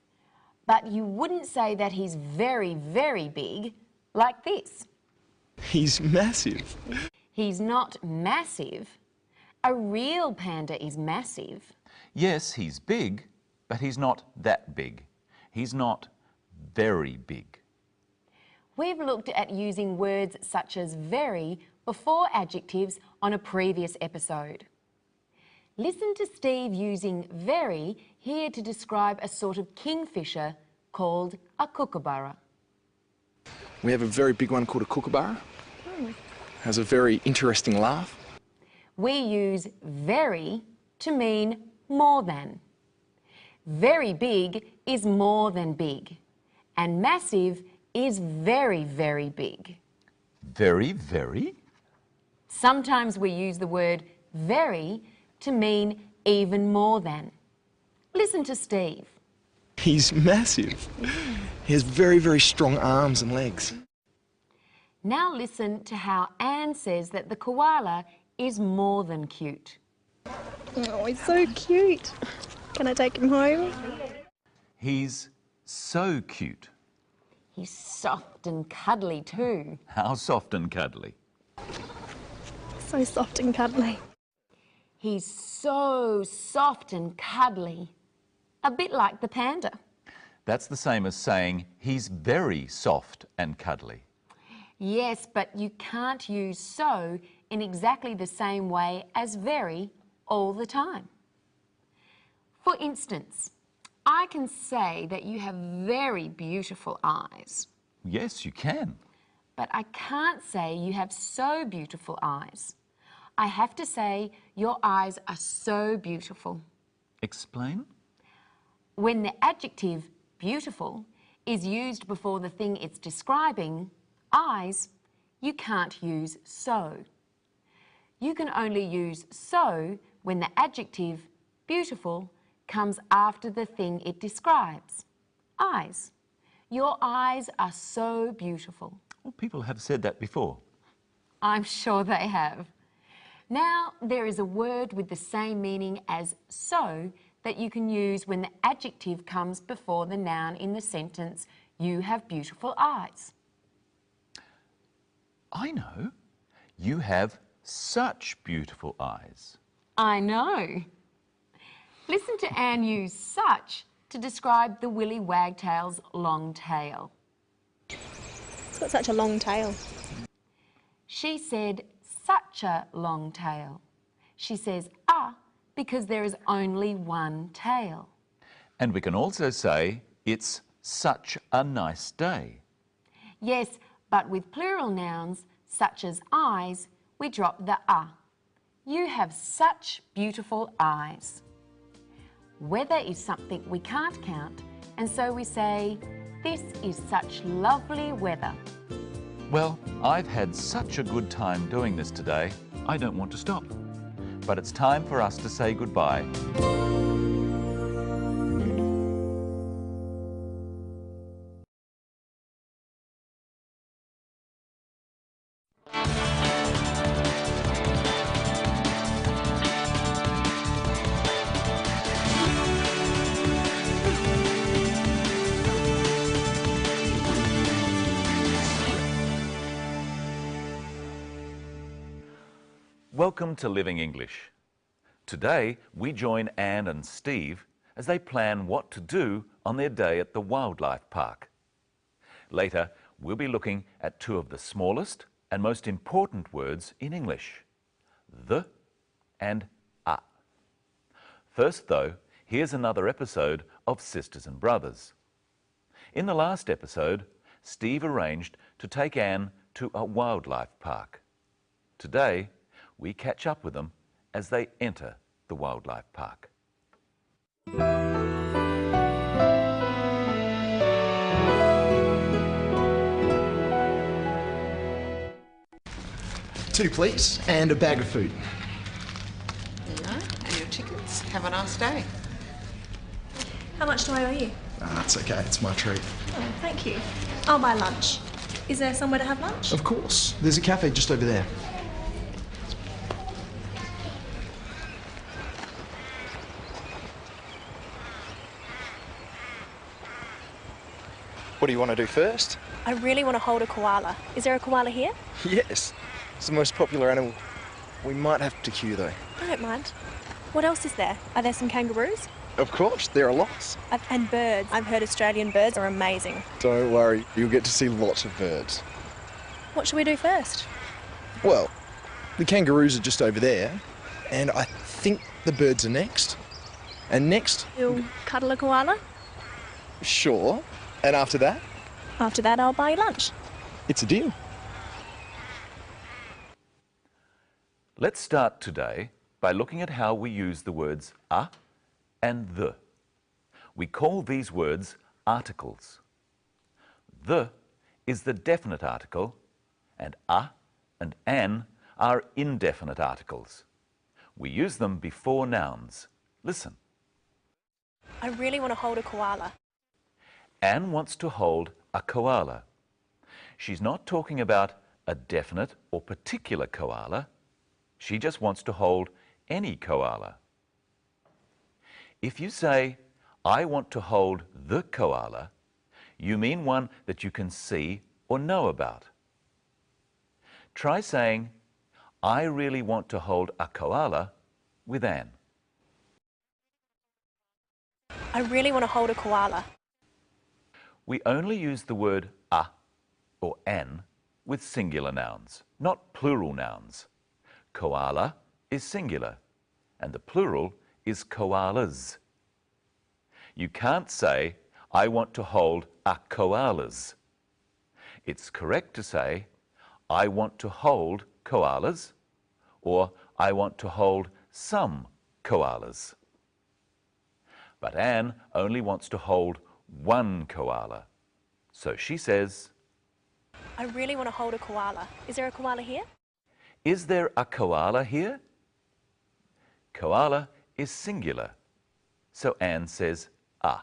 but you wouldn't say that he's very, very big like this. He's massive. He's not massive. A real panda is massive. Yes, he's big, but he's not that big. He's not very big. We've looked at using words such as very before adjectives on a previous episode. Listen to Steve using very here to describe a sort of kingfisher called a kookaburra. We have a very big one called a kookaburra. Has a very interesting laugh. We use very to mean more than. Very big is more than big, and massive is very, very big. Very, very? Sometimes we use the word very to mean even more than. Listen to Steve. He's massive. He has very, very strong arms and legs. Now listen to how Anne says that the koala is more than cute. Oh, he's so cute. Can I take him home? He's so cute. He's soft and cuddly too. How soft and cuddly. So soft and cuddly. He's so soft and cuddly. A bit like the panda. That's the same as saying he's very soft and cuddly. Yes, but you can't use so in exactly the same way as very all the time. For instance, I can say that you have very beautiful eyes, Yes, you can. but I can't say you have so beautiful eyes. I have to say your eyes are so beautiful. Explain? When the adjective beautiful is used before the thing it's describing, eyes, you can't use so. You can only use so when the adjective beautiful comes after the thing it describes. Eyes. Your eyes are so beautiful. Well, people have said that before. I'm sure they have. Now, there is a word with the same meaning as so that you can use when the adjective comes before the noun in the sentence, you have beautiful eyes. I know. You have such beautiful eyes. I know. Listen to Anne use such to describe the willy wagtail's long tail. It's got such a long tail. She said such a long tail. She says because there is only one tail. And we can also say it's such a nice day. Yes, but with plural nouns such as eyes, we drop the You have such beautiful eyes. Weather is something we can't count, and so we say, this is such lovely weather. Well, I've had such a good time doing this today, I don't want to stop. But it's time for us to say goodbye. Welcome to Living English. Today we join Anne and Steve as they plan what to do on their day at the wildlife park. Later we'll be looking at two of the smallest and most important words in English, the and a. First though, here's another episode of Sisters and Brothers. In the last episode, Steve arranged to take Anne to a wildlife park. Today, we catch up with them as they enter the wildlife park. 2, please, and a bag of food. No, and your tickets. Have a nice day. How much do I owe you? It's okay, it's my treat. Oh, thank you. I'll buy lunch. Is there somewhere to have lunch? Of course, there's a cafe just over there. What do you want to do first? I really want to hold a koala. Is there a koala here? Yes, it's the most popular animal. We might have to queue though. I don't mind. What else is there? Are there some kangaroos? Of course, there are lots. And birds. I've heard Australian birds are amazing. Don't worry, you'll get to see lots of birds. What should we do first? Well, the kangaroos are just over there, and I think the birds are next. And next... You'll cuddle a koala? Sure. And after that? After that, I'll buy you lunch. It's a deal. Let's start today by looking at how we use the words a and the. We call these words articles. The is the definite article, and a and an are indefinite articles. We use them before nouns. Listen. I really want to hold a koala. Anne wants to hold a koala. She's not talking about a definite or particular koala. She just wants to hold any koala. If you say, I want to hold the koala, you mean one that you can see or know about. Try saying, I really want to hold a koala with Anne. I really want to hold a koala. We only use the word a or an with singular nouns, not plural nouns. Koala is singular, and the plural is koalas. You can't say, I want to hold a koalas. It's correct to say, I want to hold koalas, or I want to hold some koalas. But Anne only wants to hold one koala. So she says, I really want to hold a koala. Is there a koala here? Is there a koala here? Koala is singular, so Anne says a.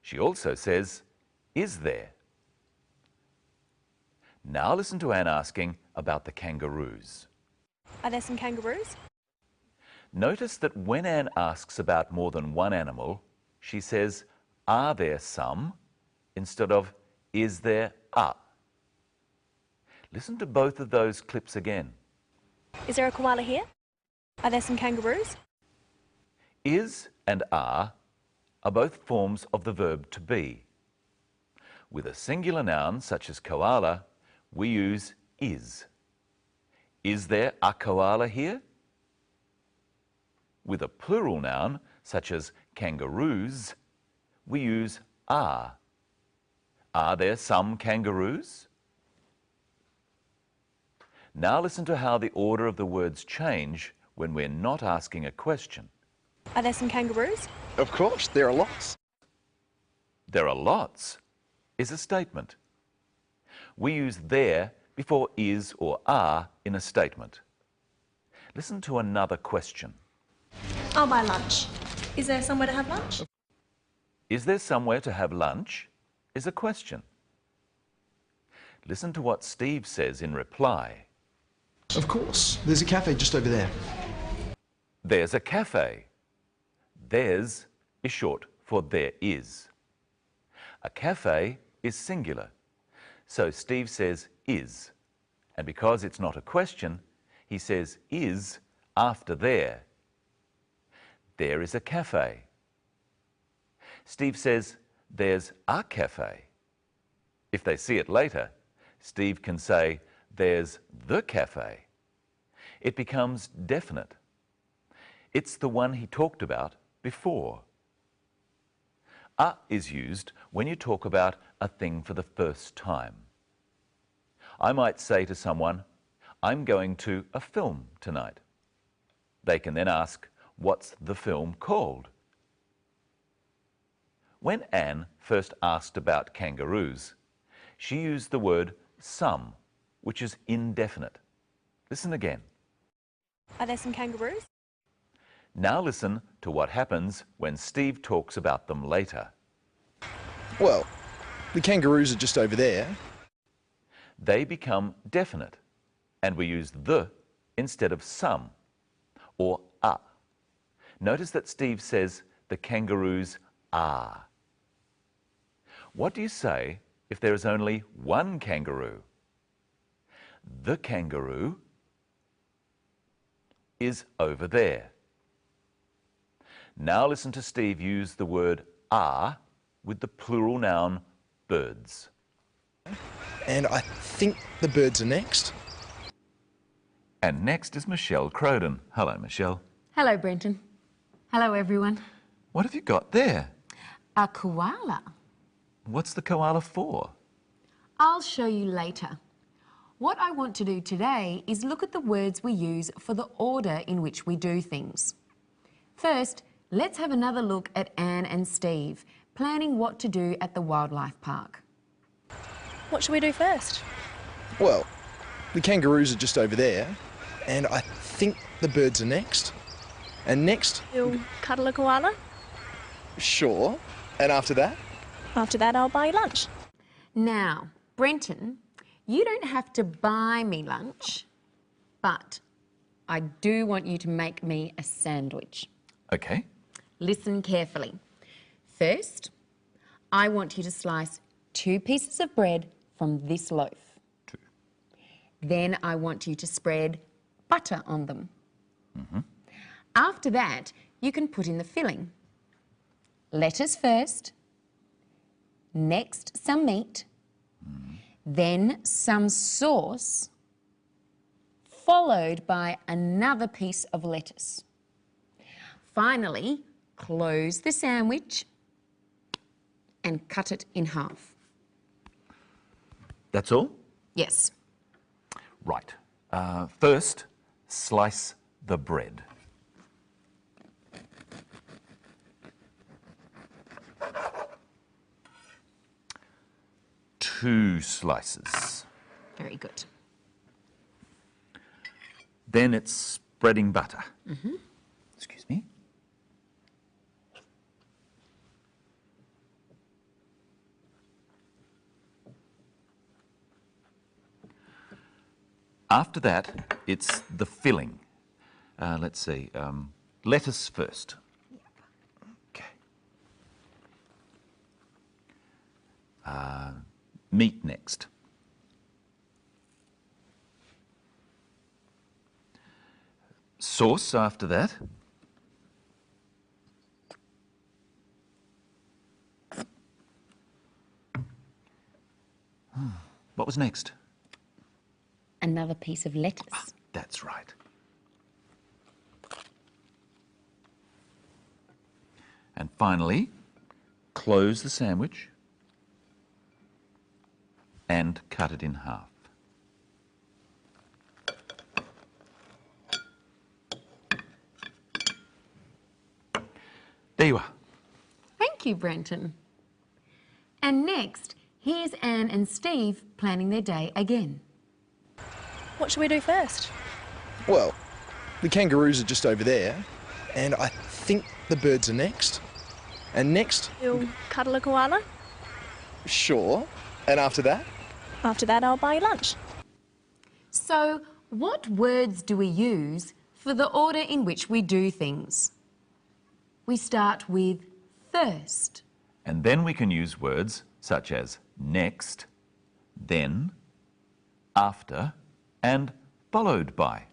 She also says, is there? Now listen to Anne asking about the kangaroos. Are there some kangaroos? Notice that when Anne asks about more than one animal, she says, are there some, instead of, is there a? Listen to both of those clips again. Is there a koala here? Are there some kangaroos? Is and are both forms of the verb to be. With a singular noun, such as koala, we use is. Is there a koala here? With a plural noun, such as kangaroos, we use are. Are there some kangaroos? Now listen to how the order of the words change when we're not asking a question. Are there some kangaroos? Of course, there are lots. There are lots is a statement. We use there before is or are in a statement. Listen to another question. I'll buy lunch. Is there somewhere to have lunch? Is there somewhere to have lunch? Is a question. Listen to what Steve says in reply. Of course. There's a cafe just over there. There's a cafe. There's is short for there is. A cafe is singular. So Steve says is. And because it's not a question, he says is after there. There is a cafe. Steve says there's a cafe. If they see it later, Steve can say there's the cafe. It becomes definite. It's the one he talked about before. A is used when you talk about a thing for the first time. I might say to someone, I'm going to a film tonight. They can then ask, what's the film called? When Anne first asked about kangaroos, she used the word some, which is indefinite. Listen again. Are there some kangaroos? Now listen to what happens when Steve talks about them later. Well, the kangaroos are just over there. They become definite, and we use the instead of some or a. Notice that Steve says the kangaroos are. What do you say if there is only one kangaroo? The kangaroo is over there. Now listen to Steve use the word are with the plural noun birds. And I think the birds are next. And next is Michelle Croden. Hello, Michelle. Hello, Brenton. Hello, everyone. What have you got there? A koala. What's the koala for? I'll show you later. What I want to do today is look at the words we use for the order in which we do things. First, let's have another look at Anne and Steve planning what to do at the wildlife park. What should we do first? Well, the kangaroos are just over there. And I think the birds are next. And next... You'll cuddle a koala? Sure. And after that? After that, I'll buy you lunch. Now, Brenton, you don't have to buy me lunch, but I do want you to make me a sandwich. Okay. Listen carefully. First, I want you to slice 2 pieces of bread from this loaf. 2. Then I want you to spread butter on them. Mm-hmm. After that, you can put in the filling. Lettuce first, next some meat, then some sauce, followed by another piece of lettuce. Finally, close the sandwich and cut it in half. That's all? Yes. Right. First, slice the bread. Two slices. Very good. Then it's spreading butter. Mm-hmm. Excuse me. After that, it's the filling. Let's see, lettuce first. Okay. Meat next. Sauce after that. What was next? Another piece of lettuce. That's right. And finally, close the sandwich and cut it in half. There you are. Thank you, Brenton. And next, here's Anne and Steve planning their day again. What should we do first? Well, the kangaroos are just over there, and I think the birds are next. And next, You'll cuddle a koala? sure. And after that? After that, I'll buy you lunch. So, what words do we use for the order in which we do things? We start with first. And then we can use words such as next, then, after, and followed by.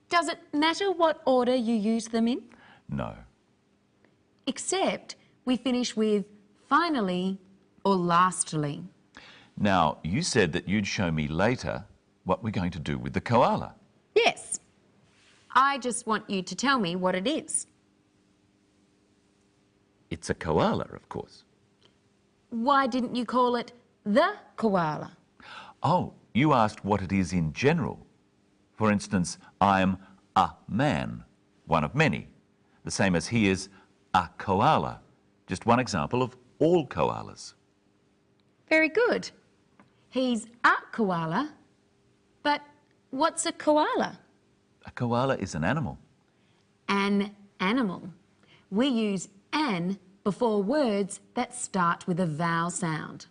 Does it matter what order you use them in? No. Except we finish with finally or lastly. Now, you said that you'd show me later what we're going to do with the koala. Yes. I just want you to tell me what it is. It's a koala, of course. Why didn't you call it the koala? Oh, you asked what it is in general. For instance, I'm a man, one of many, the same as he is a koala, just one example of all koalas. Very good. He's a koala, but what's a koala? A koala is an animal. An animal. We use an before words that start with a vowel sound.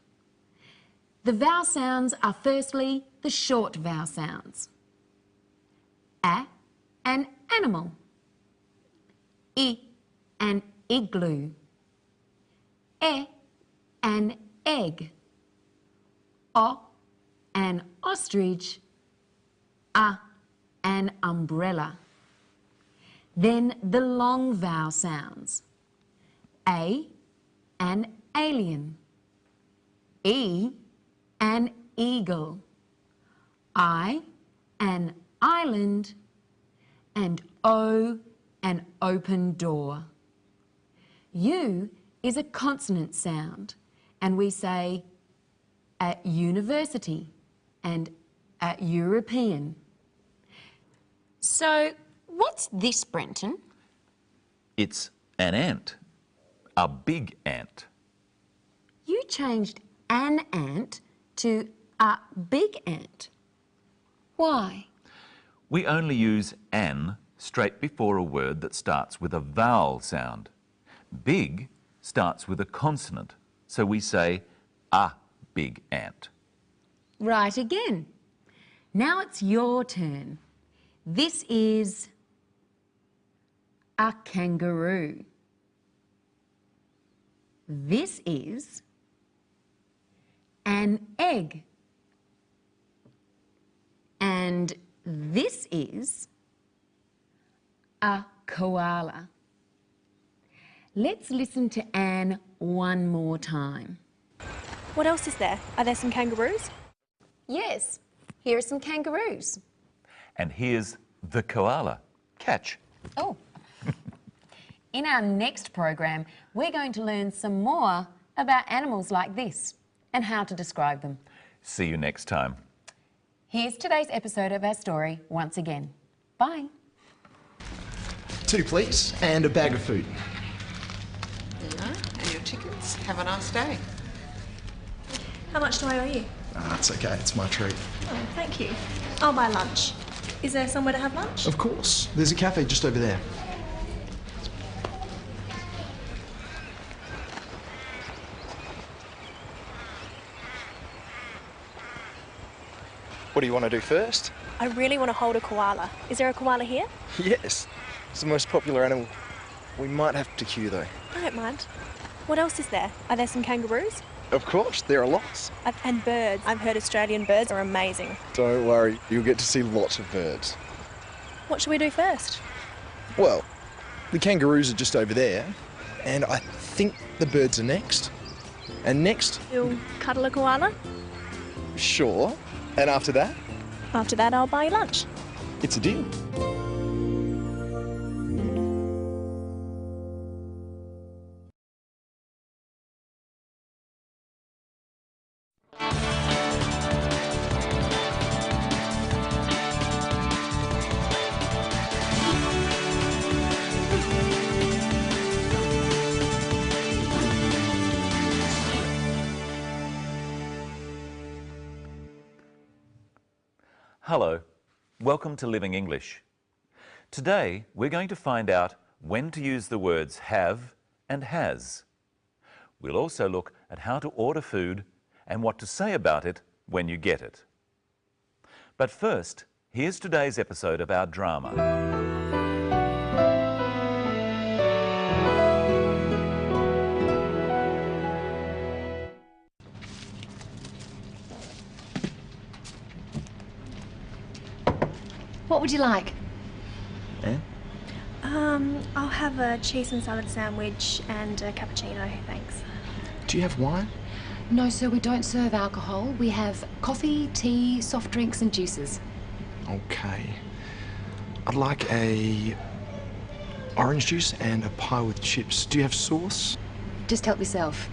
The vowel sounds are firstly the short vowel sounds. A, an animal. I, an igloo. E, an egg. O, an ostrich. A, an umbrella. Then the long vowel sounds. A, an alien. E, an eagle. I, an island. And O, an open door. U is a consonant sound, and we say at university and at European. So, what's this, Brenton? It's an ant, a big ant. You changed an ant to a big ant. Why? We only use an straight before a word that starts with a vowel sound. Big starts with a consonant, so we say a big ant. Right again. Now it's your turn. This is a kangaroo. This is an egg. And this is a koala. Let's listen to Anne one more time. What else is there? Are there some kangaroos? Yes, here are some kangaroos. And here's the koala. Catch. Oh. In our next program, we're going to learn some more about animals like this and how to describe them. See you next time. Here's today's episode of our story once again. Bye. 2, please, and a bag of food. Dinner and your tickets. Have a nice day. How much do I owe you? It's okay, it's my treat. Oh, thank you. I'll buy lunch. Is there somewhere to have lunch? Of course. There's a cafe just over there. What do you want to do first? I really want to hold a koala. Is there a koala here? Yes. It's the most popular animal. We might have to queue though. I don't mind. What else is there? Are there some kangaroos? Of course, there are lots. And birds. I've heard Australian birds are amazing. Don't worry, you'll get to see lots of birds. What should we do first? Well, the kangaroos are just over there, and I think the birds are next. And next, You'll cuddle a koala? sure. And after that, After that, I'll buy you lunch. it's a deal. Hello, welcome to Living English. Today we're going to find out when to use the words have and has. We'll also look at how to order food and what to say about it when you get it. But first, here's today's episode of our drama. What would you like? I'll have a cheese and salad sandwich and a cappuccino, thanks. Do you have wine? No, sir, we don't serve alcohol. We have coffee, tea, soft drinks and juices. Okay. I'd like a orange juice and a pie with chips. Do you have sauce? Just help yourself.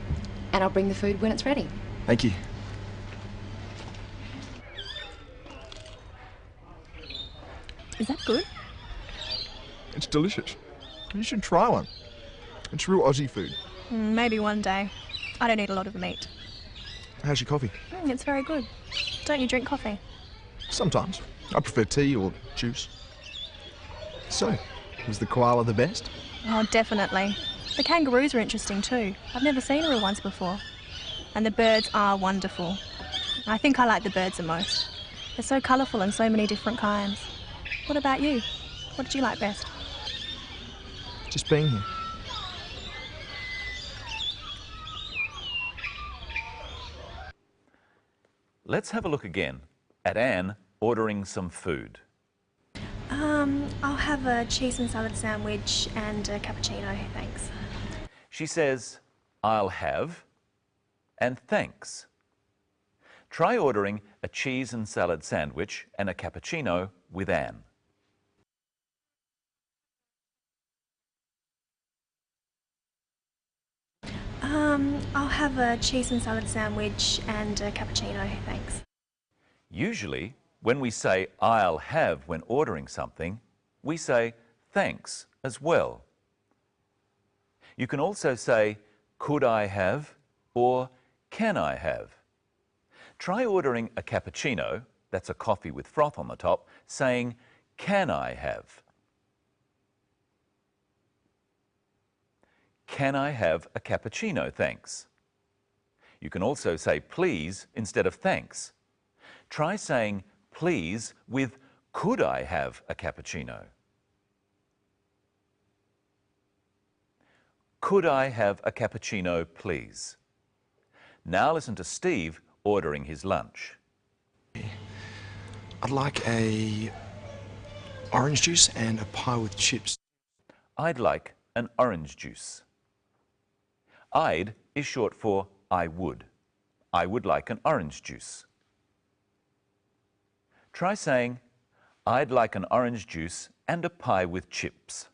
And I'll bring the food when it's ready. Thank you. Is that good? It's delicious. You should try one. It's real Aussie food. Maybe one day. I don't eat a lot of meat. How's your coffee? It's very good. Don't you drink coffee? Sometimes. I prefer tea or juice. So, was the koala the best? Oh, definitely. The kangaroos are interesting too. I've never seen real ones before. And the birds are wonderful. I think I like the birds the most. They're so colourful and so many different kinds. What about you? What did you like best? Just being here. Let's have a look again at Anne ordering some food. I'll have a cheese and salad sandwich and a cappuccino, thanks. She says, I'll have and thanks. Try ordering a cheese and salad sandwich and a cappuccino with Anne. I'll have a cheese and salad sandwich and a cappuccino, thanks. Usually, when we say I'll have when ordering something, we say thanks as well. You can also say could I have or can I have. Try ordering a cappuccino, that's a coffee with froth on the top, saying can I have. Can I have a cappuccino, thanks? You can also say please instead of thanks. Try saying please with could I have a cappuccino? Could I have a cappuccino, please? Now listen to Steve ordering his lunch. I'd like a orange juice and a pie with chips. I'd like an orange juice. I'd is short for I would. I would like an orange juice. Try saying, I'd like an orange juice and a pie with chips.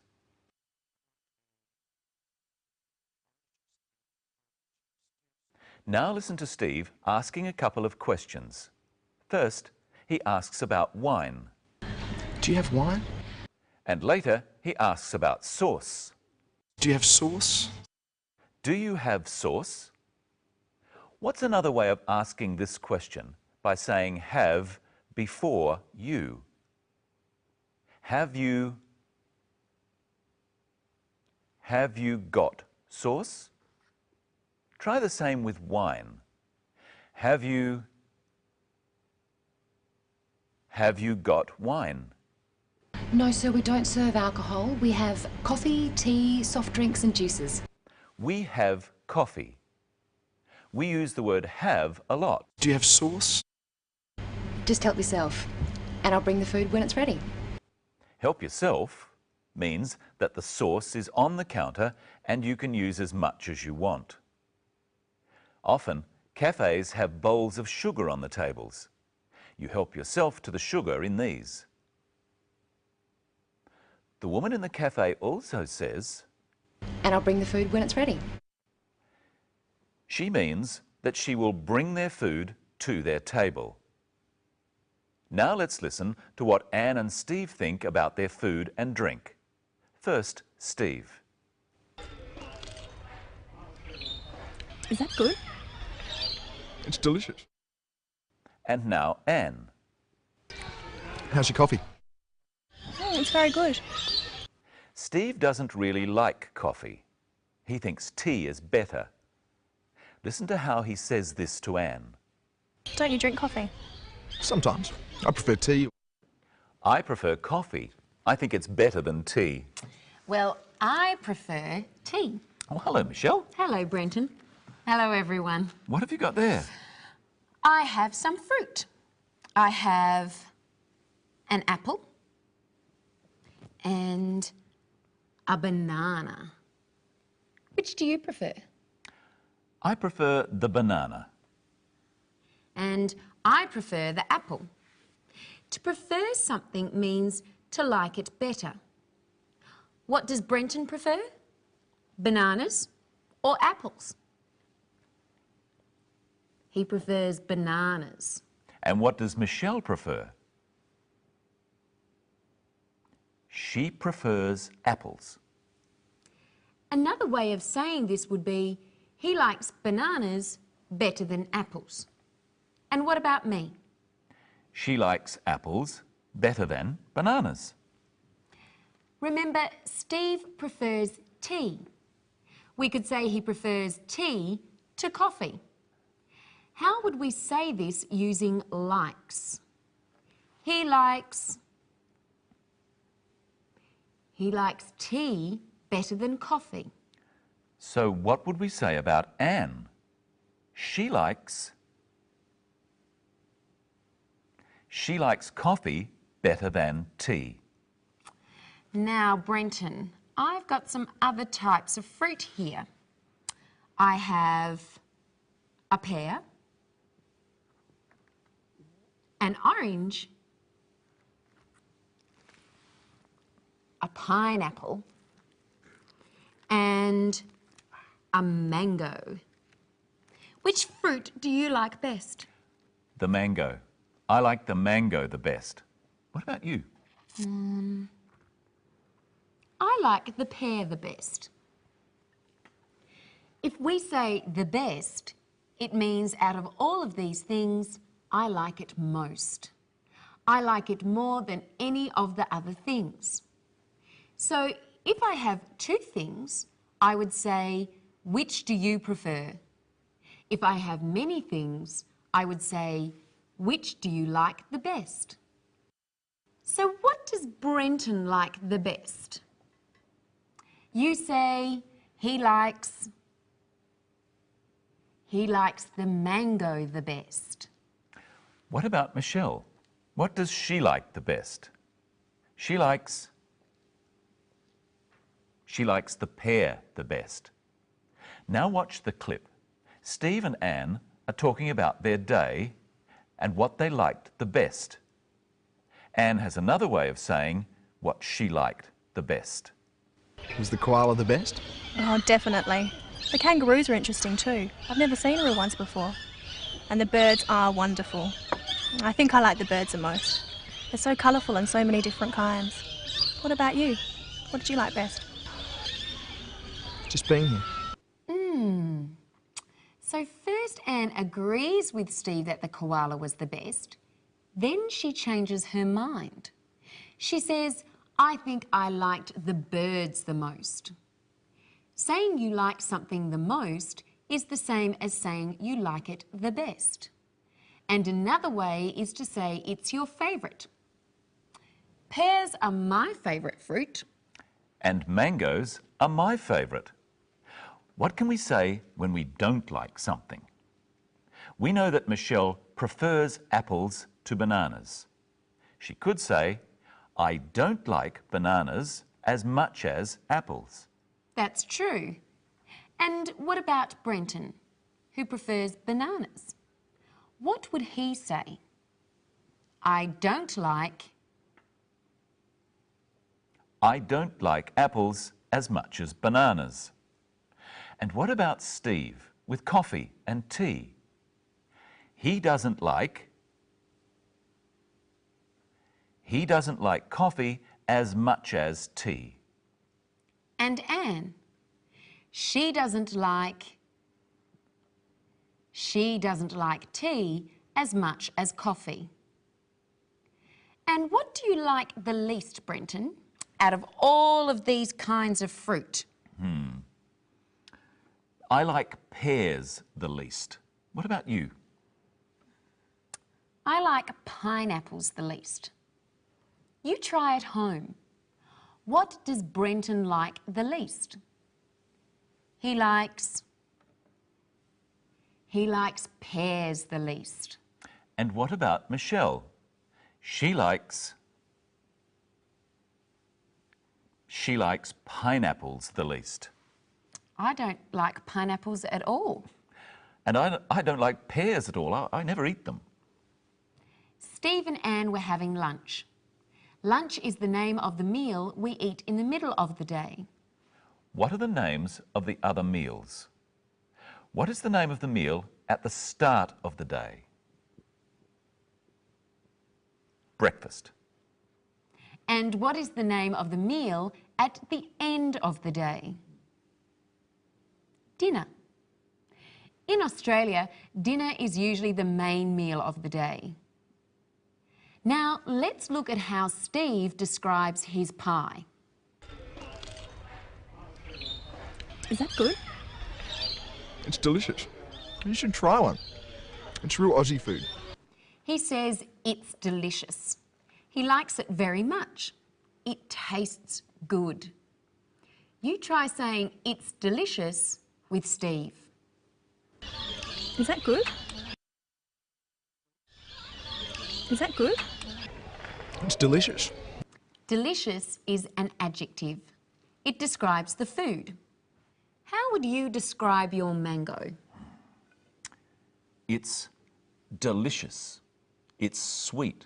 Now listen to Steve asking a couple of questions. First, he asks about wine. Do you have wine? And later, he asks about sauce. Do you have sauce? Do you have sauce? What's another way of asking this question by saying have before you? Have you got sauce? Try the same with wine. Have you Have you got wine? No, sir, we don't serve alcohol. We have coffee, tea, soft drinks and juices. We have coffee. We use the word have a lot. Do you have sauce? Just help yourself, and I'll bring the food when it's ready. Help yourself means that the sauce is on the counter and you can use as much as you want. Often, cafes have bowls of sugar on the tables. You help yourself to the sugar in these. The woman in the cafe also says, And I'll bring the food when it's ready. she means that she will bring their food to their table. Now let's listen to what Anne and Steve think about their food and drink. First, Steve. Is that good? It's delicious. And now Anne. How's your coffee? Oh, it's very good. Steve doesn't really like coffee. He thinks tea is better. Listen to how he says this to Anne. Don't you drink coffee? Sometimes. I prefer tea. I prefer coffee. I think it's better than tea. Well, I prefer tea. Oh, hello, Michelle. Hello, Brenton. Hello, everyone. What have you got there? I have some fruit. I have an apple and a banana. Which do you prefer? I prefer the banana. And I prefer the apple. To prefer something means to like it better. What does Brenton prefer? Bananas or apples? He prefers bananas. And what does Michelle prefer? She prefers apples. Another way of saying this would be, he likes bananas better than apples. And what about me? She likes apples better than bananas. Remember, Steve prefers tea. We could say he prefers tea to coffee. How would we say this using likes? He likes tea better than coffee. So what would we say about Anne? She likes coffee better than tea. Now, Brenton, I've got some other types of fruit here. I have a pear, an orange, a pineapple, and a mango. Which fruit do you like best? The mango. I like the mango the best. What about you? I like the pear the best. If we say the best, it means out of all of these things, I like it most. I like it more than any of the other things. So if I have two things, I would say, which do you prefer? If I have many things, I would say, which do you like the best? So what does Brenton like the best? You say he likes the mango the best. What about Michelle? What does she like the best? She likes the pear the best. Now watch the clip. Steve and Anne are talking about their day and what they liked the best. Anne has another way of saying what she liked the best. Was the koala the best? Oh, definitely. The kangaroos are interesting too. I've never seen a real ones before. And the birds are wonderful. I think I like the birds the most. They're so colourful and so many different kinds. What about you? What did you like best? Just being here. So first Anne agrees with Steve that the koala was the best. Then she changes her mind. She says, I think I liked the birds the most. Saying you like something the most is the same as saying you like it the best. And another way is to say it's your favourite. Pears are my favourite fruit. And mangoes are my favourite. What can we say when we don't like something? We know that Michelle prefers apples to bananas. She could say, I don't like bananas as much as apples. That's true. And what about Brenton, who prefers bananas? What would he say? I don't like apples as much as bananas. And what about Steve with coffee and tea? He doesn't like coffee as much as tea. And Anne, she doesn't like tea as much as coffee. And what do you like the least, Brenton, out of all of these kinds of fruit? I like pears the least. What about you? I like pineapples the least. You try at home. What does Brenton like the least? He likes pears the least. And what about Michelle? She likes pineapples the least. I don't like pineapples at all. And I don't like pears at all. I never eat them. Steve and Anne were having lunch. Lunch is the name of the meal we eat in the middle of the day. What are the names of the other meals? What is the name of the meal at the start of the day? Breakfast. And what is the name of the meal at the end of the day? Dinner. In Australia, dinner is usually the main meal of the day. Now, let's look at how Steve describes his pie. Is that good? It's delicious. You should try one. It's real Aussie food. He says it's delicious. He likes it very much. It tastes good. You try saying it's delicious with Steve. Is that good? Is that good? It's delicious. Delicious is an adjective. It describes the food. How would you describe your mango? It's delicious. It's sweet.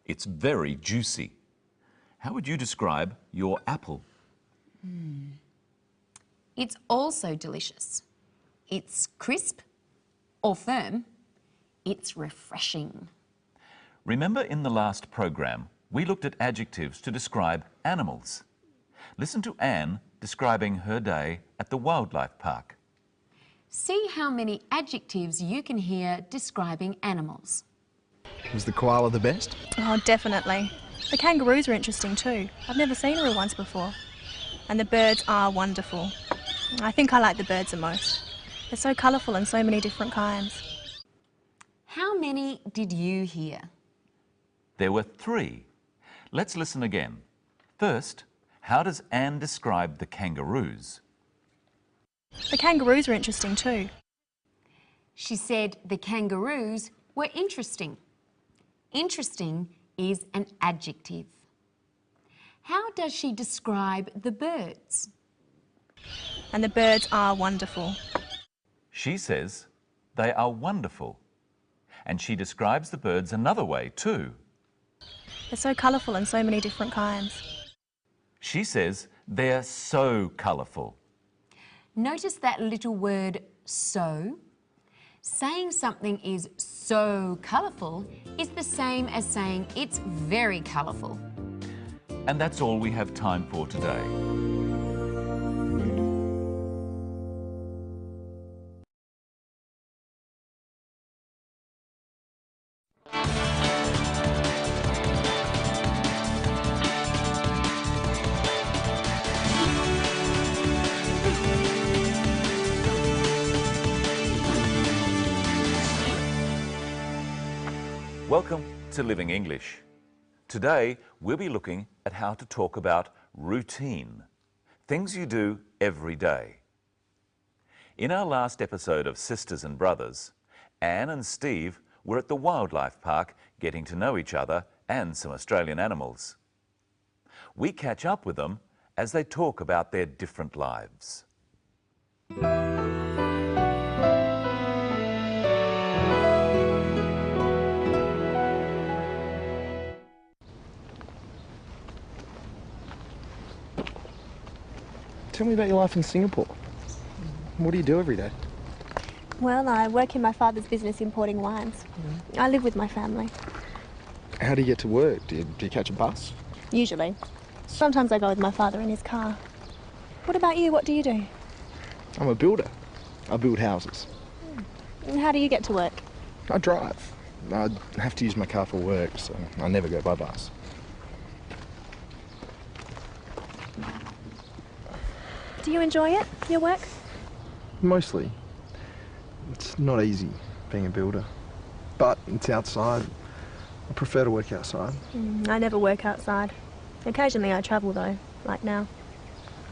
It's very juicy. How would you describe your apple? It's also delicious. It's crisp or firm. It's refreshing. Remember in the last program, we looked at adjectives to describe animals. Listen to Anne describing her day at the wildlife park. See how many adjectives you can hear describing animals. Was the koala the best? Oh, definitely. The kangaroos are interesting too. I've never seen a real ones before. And the birds are wonderful. I think I like the birds the most. They're so colourful and so many different kinds. How many did you hear? There were 3. Let's listen again. First, how does Anne describe the kangaroos? The kangaroos are interesting too. She said the kangaroos were interesting. Interesting is an adjective. How does she describe the birds? And the birds are wonderful. She says they are wonderful. And she describes the birds another way too. They're so colourful and so many different kinds. She says they're so colourful. Notice that little word so. Saying something is so colourful is the same as saying it's very colourful. And that's all we have time for today. Welcome to Living English. Today we'll be looking at how to talk about routine, things you do every day. In our last episode of Sisters and Brothers, Anne and Steve were at the wildlife park getting to know each other and some Australian animals. We catch up with them as they talk about their different lives. Tell me about your life in Singapore. What do you do every day? Well, I work in my father's business importing wines. I live with my family. How do you get to work? Do you catch a bus? Usually. Sometimes I go with my father in his car. What about you? What do you do? I'm a builder. I build houses. And how do you get to work? I drive. I have to use my car for work, so I never go by bus. Do you enjoy it, your work? Mostly. It's not easy being a builder, but it's outside. I prefer to work outside. I never work outside. Occasionally I travel though, like now.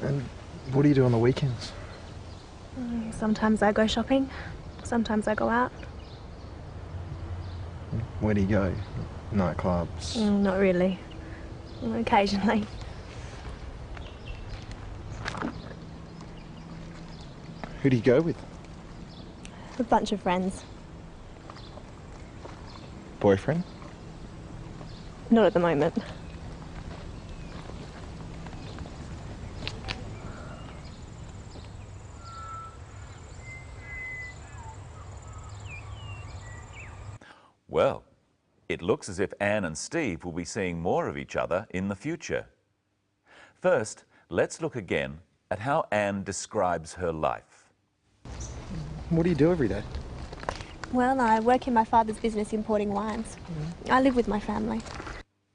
And what do you do on the weekends? Sometimes I go shopping, sometimes I go out. Where do you go? Nightclubs? Not really. Occasionally. Who do you go with? A bunch of friends. Boyfriend? Not at the moment. Well, it looks as if Anne and Steve will be seeing more of each other in the future. First, let's look again at how Anne describes her life. What do you do every day? Well, I work in my father's business importing wines. I live with my family.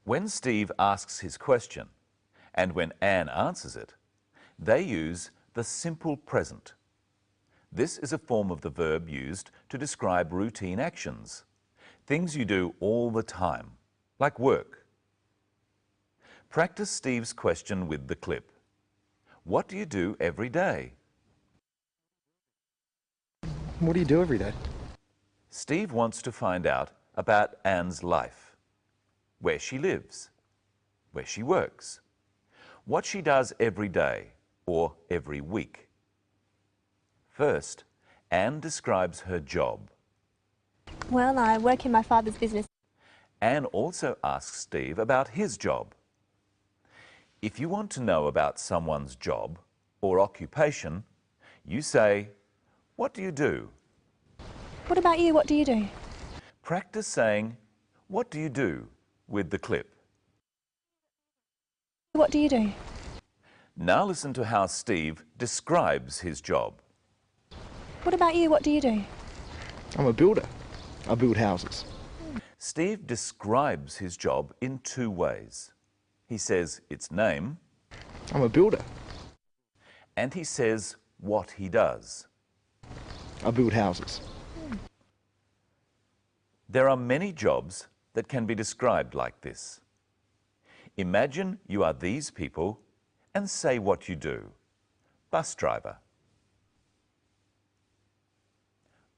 When Steve asks his question, and when Anne answers it, they use the simple present. This is a form of the verb used to describe routine actions, things you do all the time, like work. Practice Steve's question with the clip. What do you do every day? What do you do every day? Steve wants to find out about Anne's life, where she lives, where she works, what she does every day or every week. First, Anne describes her job. Well, I work in my father's business. Anne also asks Steve about his job. If you want to know about someone's job or occupation, you say, "What do you do?" What about you? What do you do? Practice saying, "What do you do?" with the clip. What do you do? Now listen to how Steve describes his job. What about you? What do you do? I'm a builder. I build houses. Steve describes his job in two ways. He says its name. I'm a builder. And he says what he does. I build houses. There are many jobs that can be described like this. Imagine you are these people and say what you do. Bus driver.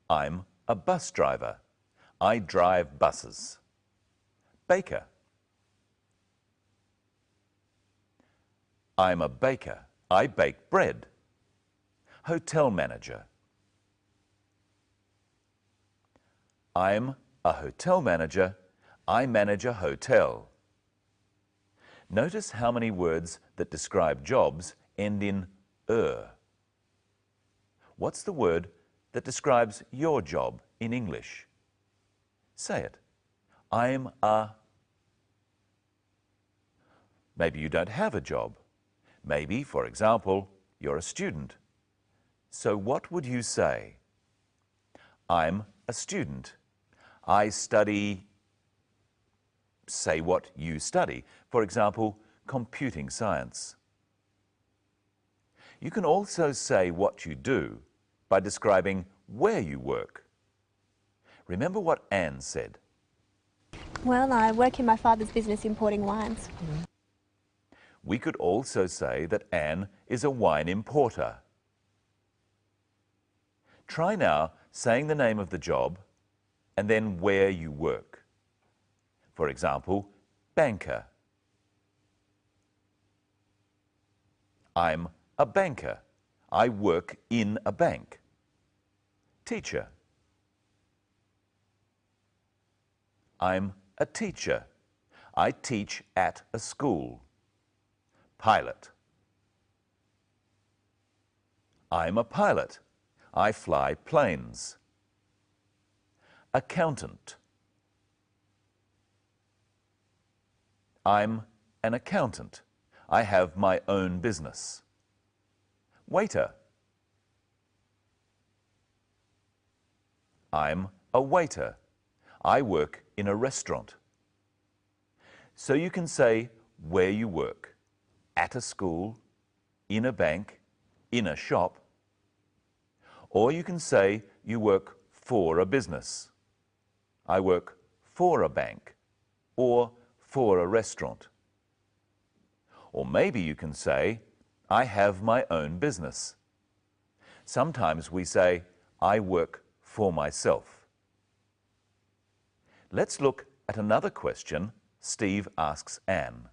I'm a bus driver. I drive buses. Baker. I'm a baker. I bake bread. Hotel manager. I'm a hotel manager. I manage a hotel. Notice how many words that describe jobs end in "er." What's the word that describes your job in English? Say it. I'm a... Maybe you don't have a job. Maybe, for example, you're a student. So what would you say? I'm a student. I study... Say what you study. For example, computing science. You can also say what you do by describing where you work. Remember what Anne said. Well, I work in my father's business importing wines. We could also say that Anne is a wine importer. Try now saying the name of the job and then where you work. For example, banker. I'm a banker. I work in a bank. Teacher. I'm a teacher. I teach at a school. Pilot. I'm a pilot. I fly planes. Accountant. I'm an accountant. I have my own business. Waiter. I'm a waiter. I work in a restaurant. So you can say where you work, at a school, in a bank, in a shop, or you can say you work for a business. I work for a bank or for a restaurant. Or maybe you can say, I have my own business. Sometimes we say, I work for myself. Let's look at another question Steve asks Anne.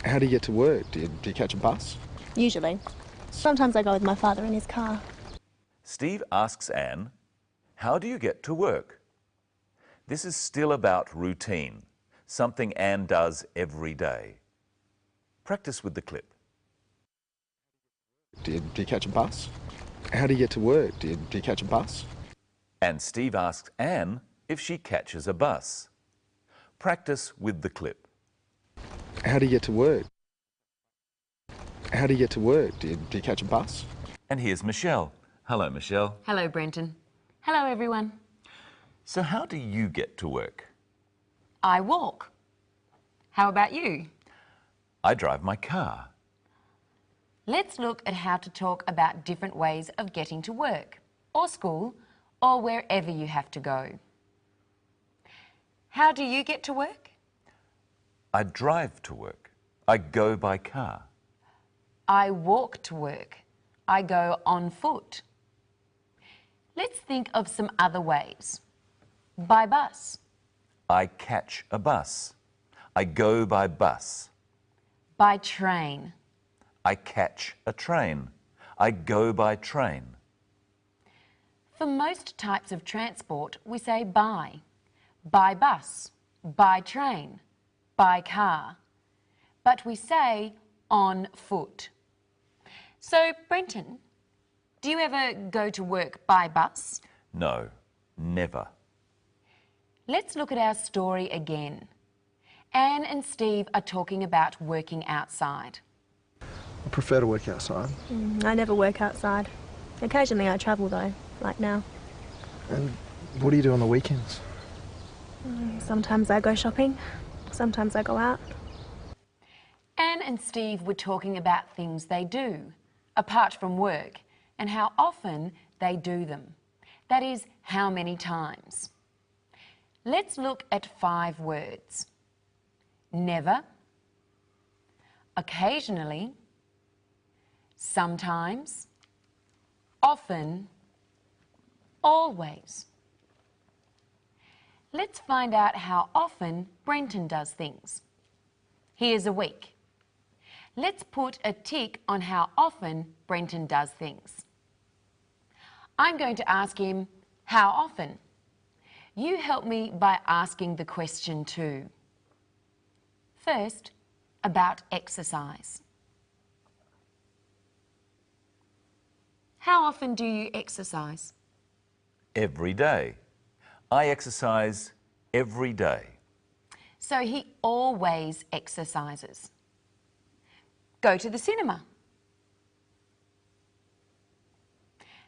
How do you get to work? Do you catch a bus? Usually. Sometimes I go with my father in his car. Steve asks Anne, how do you get to work? This is still about routine, something Anne does every day. Practice with the clip. Do you catch a bus? How do you get to work? Do you catch a bus? And Steve asks Anne if she catches a bus. Practice with the clip. How do you get to work? How do you get to work? Do you catch a bus? And here's Michelle. Hello, Michelle. Hello, Brenton. Hello, everyone. So how do you get to work? I walk. How about you? I drive my car. Let's look at how to talk about different ways of getting to work, or school, or wherever you have to go. How do you get to work? I drive to work. I go by car. I walk to work. I go on foot. Let's think of some other ways. By bus. I catch a bus. I go by bus. By train. I catch a train. I go by train. For most types of transport, we say by. By bus, by train, by car. But we say on foot. So, Brenton, do you ever go to work by bus? No, never. Let's look at our story again. Anne and Steve are talking about working outside. I prefer to work outside. I never work outside. Occasionally I travel though, like now. And what do you do on the weekends? Sometimes I go shopping, sometimes I go out. Anne and Steve were talking about things they do, apart from work, and how often they do them. That is, how many times. Let's look at 5 words. Never, occasionally, sometimes, often, always. Let's find out how often Brenton does things. Here's a week. Let's put a tick on how often Brenton does things. I'm going to ask him, how often? You help me by asking the question too. First, about exercise. How often do you exercise? Every day. I exercise every day. So he always exercises. Go to the cinema.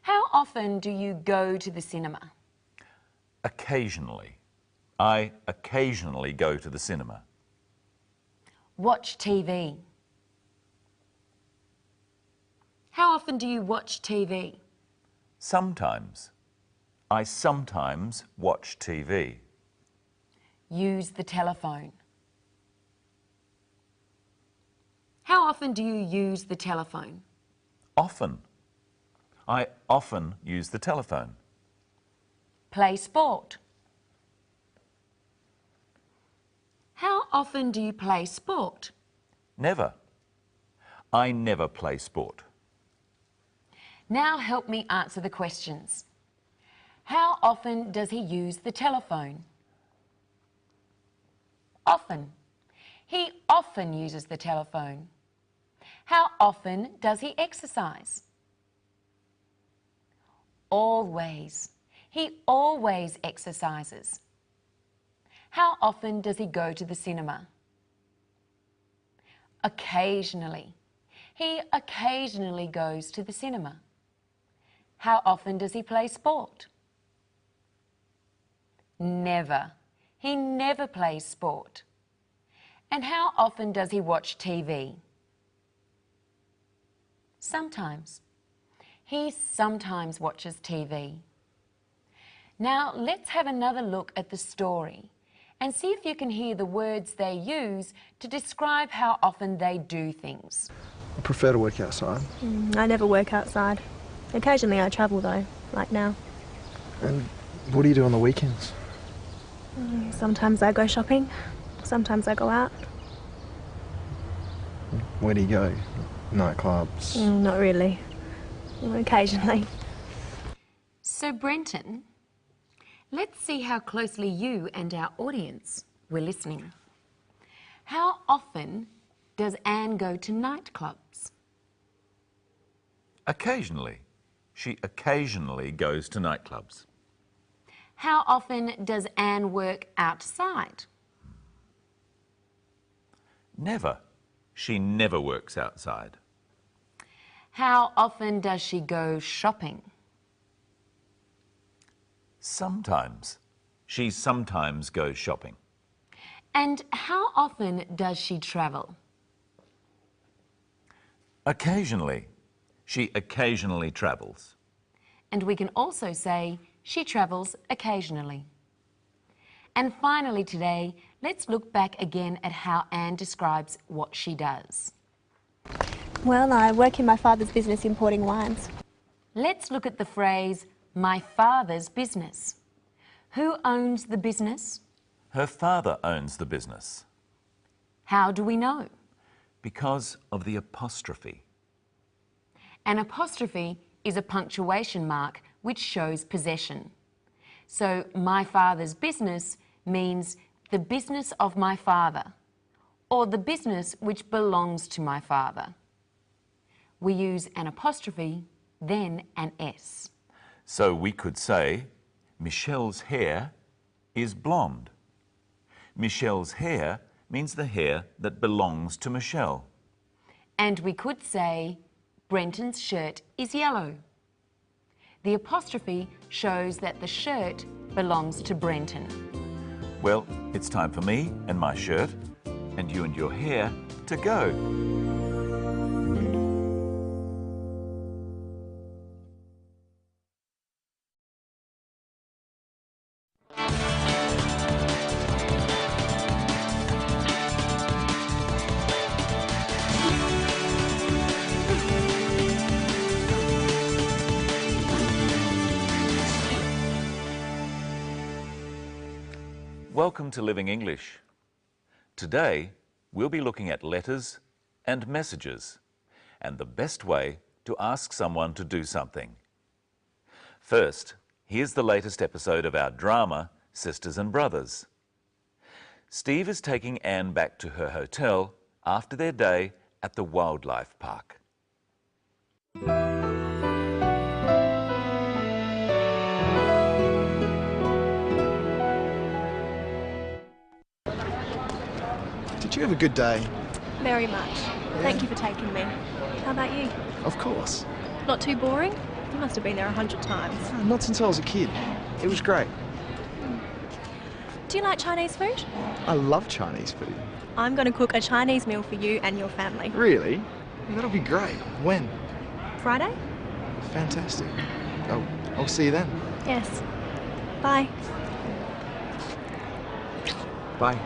How often do you go to the cinema? Occasionally. I occasionally go to the cinema. Watch TV. How often do you watch TV? Sometimes. I sometimes watch TV. use the telephone? How often do you use the telephone? Often. I often use the telephone. Play sport. How often do you play sport? Never. I never play sport. Now help me answer the questions. How often does he use the telephone? Often. He often uses the telephone. How often does he exercise? Always. He always exercises. How often does he go to the cinema? Occasionally. He occasionally goes to the cinema. How often does he play sport? Never. He never plays sport. And how often does he watch TV? Sometimes. He sometimes watches TV. Now let's have another look at the story and see if you can hear the words they use to describe how often they do things. I prefer to work outside. I never work outside. Occasionally I travel though, like now. And what do you do on the weekends? Sometimes I go shopping, sometimes I go out. Where do you go? Nightclubs? Not really. Occasionally. So Brenton, let's see how closely you and our audience were listening. How often does Anne go to nightclubs? Occasionally. She occasionally goes to nightclubs. How often does Anne work outside? Never. She never works outside. How often does she go shopping? Sometimes. She sometimes goes shopping. And how often does she travel? Occasionally. She occasionally travels. And we can also say she travels occasionally. And finally today, let's look back again at how Anne describes what she does. Well, I work in my father's business importing wines. Let's look at the phrase, my father's business. Who owns the business? Her father owns the business. How do we know? Because of the apostrophe. An apostrophe is a punctuation mark which shows possession. So my father's business means the business of my father, or the business which belongs to my father. We use an apostrophe, then an S. So we could say, Michelle's hair is blonde. Michelle's hair means the hair that belongs to Michelle. And we could say, Brenton's shirt is yellow. The apostrophe shows that the shirt belongs to Brenton. Well, it's time for me and my shirt, and you and your hair, to go. Welcome to Living English. Today, we'll be looking at letters and messages and the best way to ask someone to do something. First, here's the latest episode of our drama, Sisters and Brothers. Steve is taking Anne back to her hotel after their day at the wildlife park. Did you have a good day? Very much. Thank you for taking me. How about you? Of course. Not too boring? You must have been there 100 times. Not since I was a kid. It was great. Do you like Chinese food? I love Chinese food. I'm going to cook a Chinese meal for you and your family. Really? That'll be great. When? Friday? Fantastic. I'll see you then. Yes. Bye. Bye.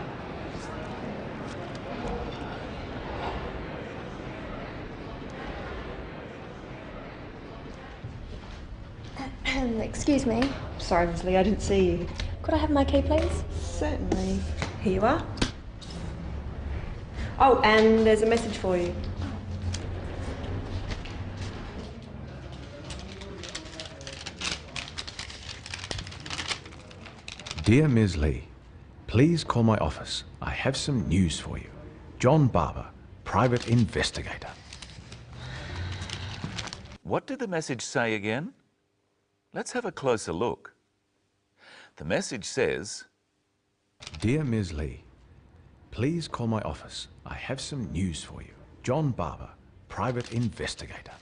Excuse me. Sorry, Miss Lee, I didn't see you. Could I have my key, please? Certainly. Here you are. Oh, and there's a message for you. Dear Ms. Lee, please call my office. I have some news for you. John Barber, private investigator. What did the message say again? Let's have a closer look. The message says, Dear Ms. Lee, please call my office. I have some news for you. John Barber, private investigator.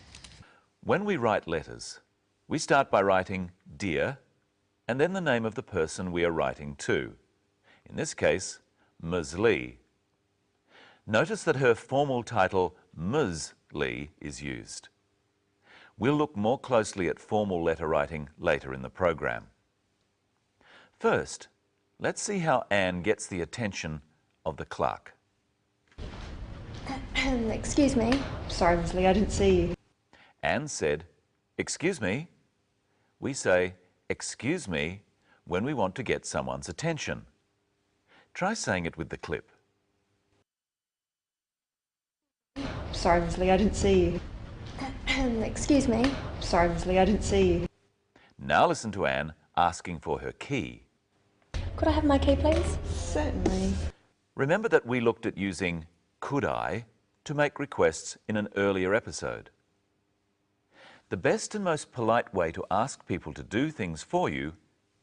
when we write letters, we start by writing Dear and then the name of the person we are writing to. In this case, Ms. Lee. Notice that her formal title, Ms. Lee, is used. We'll look more closely at formal letter writing later in the program. First, let's see how Anne gets the attention of the clerk. Excuse me. Sorry, Miss Lee, I didn't see you. Anne said, "Excuse me." We say, "Excuse me," when we want to get someone's attention. Try saying it with the clip. Sorry, Miss Lee, I didn't see you. Excuse me. Sorry, Miss Lee, I didn't see you. Now listen to Anne asking for her key. Could I have my key, please? Certainly. Remember that we looked at using could I to make requests in an earlier episode. The best and most polite way to ask people to do things for you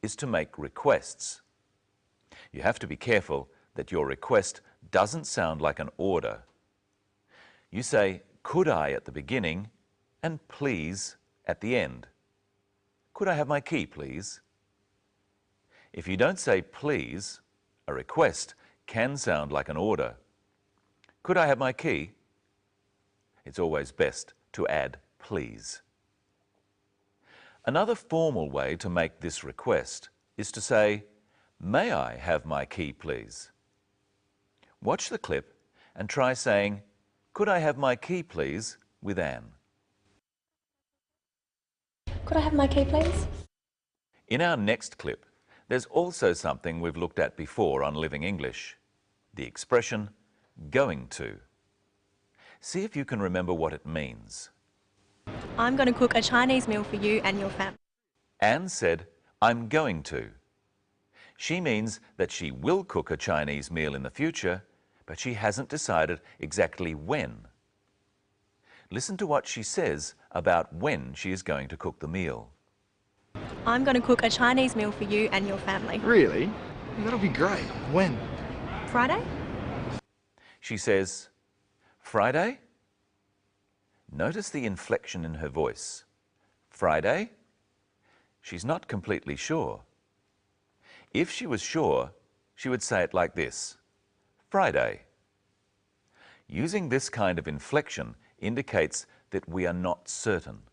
is to make requests. You have to be careful that your request doesn't sound like an order. You say, "Could I" at the beginning and "please" at the end. Could I have my key, please? If you don't say please, a request can sound like an order. Could I have my key? It's always best to add please. Another formal way to make this request is to say, "May I have my key, please?" Watch the clip and try saying, "Could I have my key, please?" with Anne. Could I have my key, please? In our next clip, there's also something we've looked at before on Living English, the expression going to. See if you can remember what it means. I'm going to cook a Chinese meal for you and your family. Anne said, "I'm going to." She means that she will cook a Chinese meal in the future, but she hasn't decided exactly when. Listen to what she says about when she is going to cook the meal. I'm going to cook a Chinese meal for you and your family. Really? That'll be great. When? Friday? She says, "Friday?" Notice the inflection in her voice. Friday? She's not completely sure. If she was sure, she would say it like this: Friday. Using this kind of inflection indicates that we are not certain.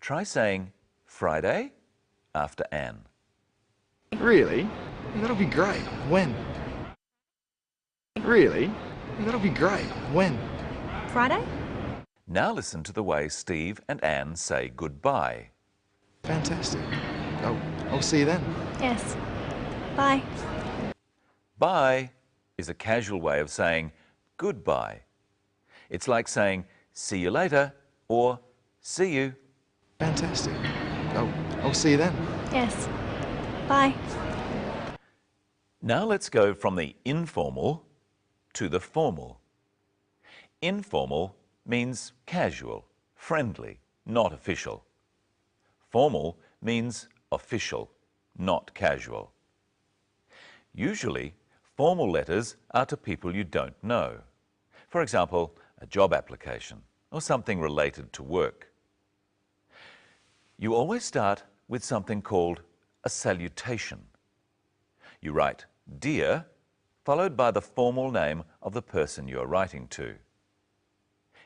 Try saying Friday after Anne. Really? That'll be great. When? Really? That'll be great. When? Friday? Now listen to the way Steve and Anne say goodbye. Fantastic. I'll see you then. Yes. Bye. Bye is a casual way of saying goodbye. It's like saying see you later or see you. Fantastic. I'll see you then. Yes. Bye. Now let's go from the informal to the formal. Informal means casual, friendly, not official. Formal means official, not casual. Usually, formal letters are to people you don't know. For example, a job application or something related to work. You always start with something called a salutation. You write "Dear," followed by the formal name of the person you are writing to.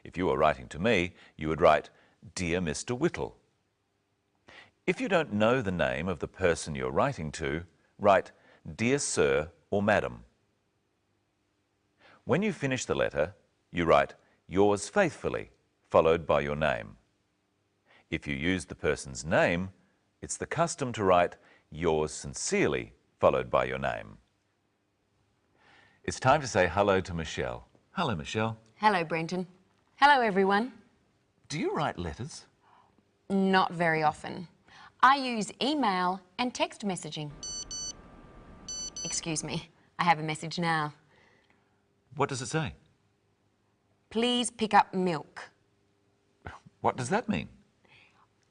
If you were writing to me, you would write, "Dear Mr. Whittle." If you don't know the name of the person you're writing to, write, "Dear Sir" or "Madam." When you finish the letter, you write yours faithfully, followed by your name. If you use the person's name, it's the custom to write yours sincerely, followed by your name. It's time to say hello to Michelle. Hello, Michelle. Hello, Brenton. Hello, everyone. Do you write letters? Not very often. I use email and text messaging. Excuse me, I have a message now. What does it say? Please pick up milk. What does that mean?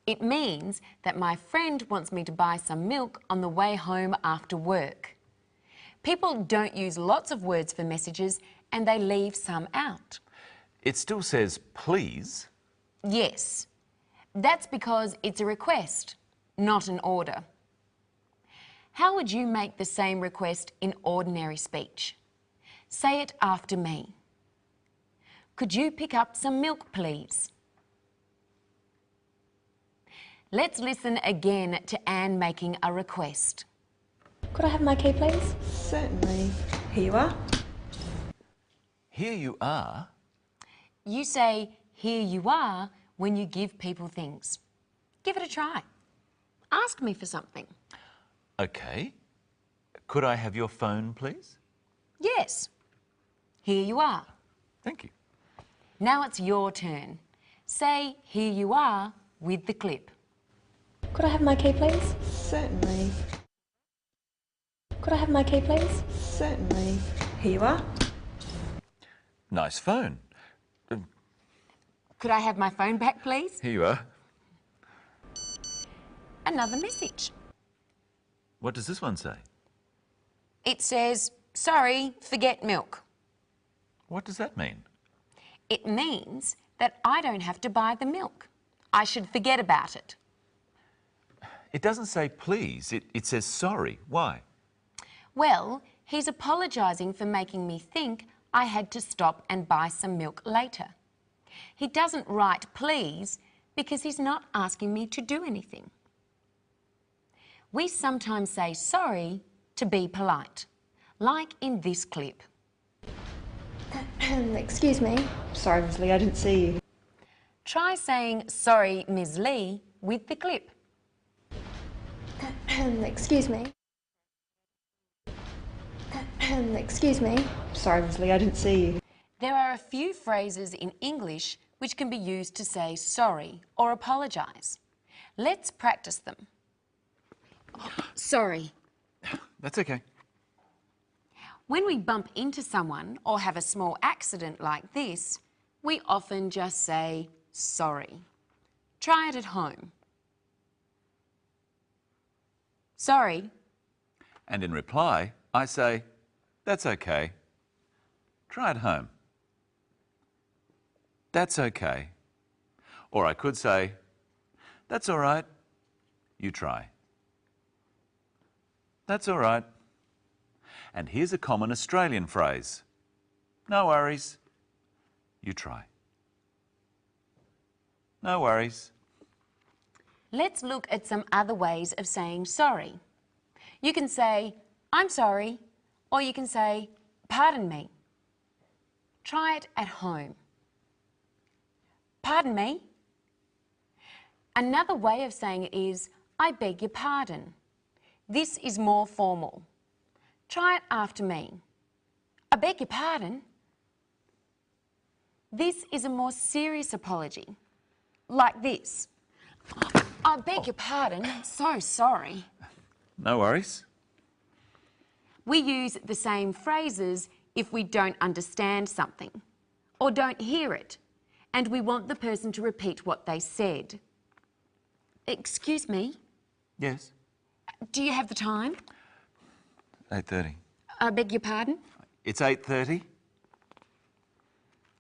It means that my friend wants me to buy some milk on the way home after work. People don't use lots of words for messages and they leave some out. It still says please. Yes, that's because it's a request, not an order. How would you make the same request in ordinary speech? Say it after me. Could you pick up some milk, please? Let's listen again to Anne making a request. Could I have my key, please? Certainly. Here you are. Here you are. You say, here you are, when you give people things. Give it a try. Ask me for something. Okay. Could I have your phone, please? Yes. Here you are. Thank you. Now it's your turn. Say, here you are, with the clip. Could I have my key, please? Certainly. Could I have my key, please? Certainly. Here you are. Nice phone. Could I have my phone back, please? Here you are. Another message. What does this one say? It says, sorry, forget milk. What does that mean? It means that I don't have to buy the milk. I should forget about it. It doesn't say please, it says sorry. Why? Well, he's apologising for making me think I had to stop and buy some milk later. He doesn't write please because he's not asking me to do anything. We sometimes say sorry to be polite, like in this clip. Excuse me. Sorry, Miss Lee, I didn't see you. Try saying sorry, Ms. Lee, with the clip. Excuse me. Excuse me. Sorry, Miss Lee, I didn't see you. There are a few phrases in English which can be used to say sorry or apologise. Let's practice them. Sorry. That's okay. When we bump into someone or have a small accident like this, we often just say sorry. Try it at home. Sorry. And in reply, I say, that's okay. Try it home. That's okay. Or I could say, that's all right. You try. That's all right. And here's a common Australian phrase. No worries. You try. No worries. Let's look at some other ways of saying sorry. You can say, I'm sorry, or you can say, pardon me. Try it at home. Pardon me. Another way of saying it is, I beg your pardon. This is more formal. Try it after me. I beg your pardon. This is a more serious apology, like this. I beg your pardon, I'm so sorry. No worries. We use the same phrases if we don't understand something or don't hear it and we want the person to repeat what they said. Excuse me? Yes. Do you have the time? 8:30. I beg your pardon? It's 8:30.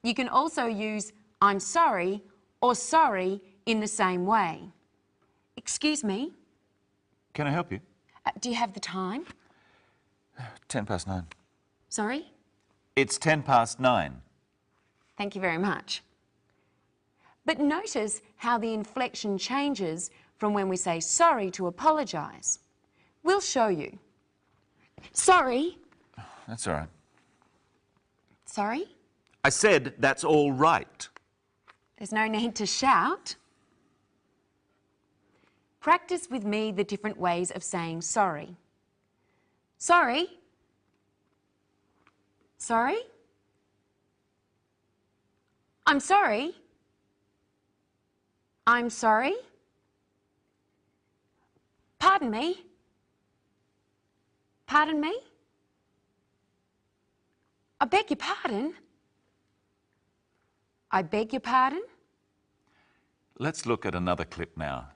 You can also use I'm sorry or sorry in the same way. Excuse me? Can I help you? Do you have the time? 9:10. Sorry? It's 9:10. Thank you very much. But notice how the inflection changes from when we say sorry to apologise. We'll show you. Sorry. That's all right. Sorry? I said that's all right. There's no need to shout. Practice with me the different ways of saying sorry. Sorry? Sorry? I'm sorry. I'm sorry. Pardon me. Pardon me? I beg your pardon. I beg your pardon. Let's look at another clip now.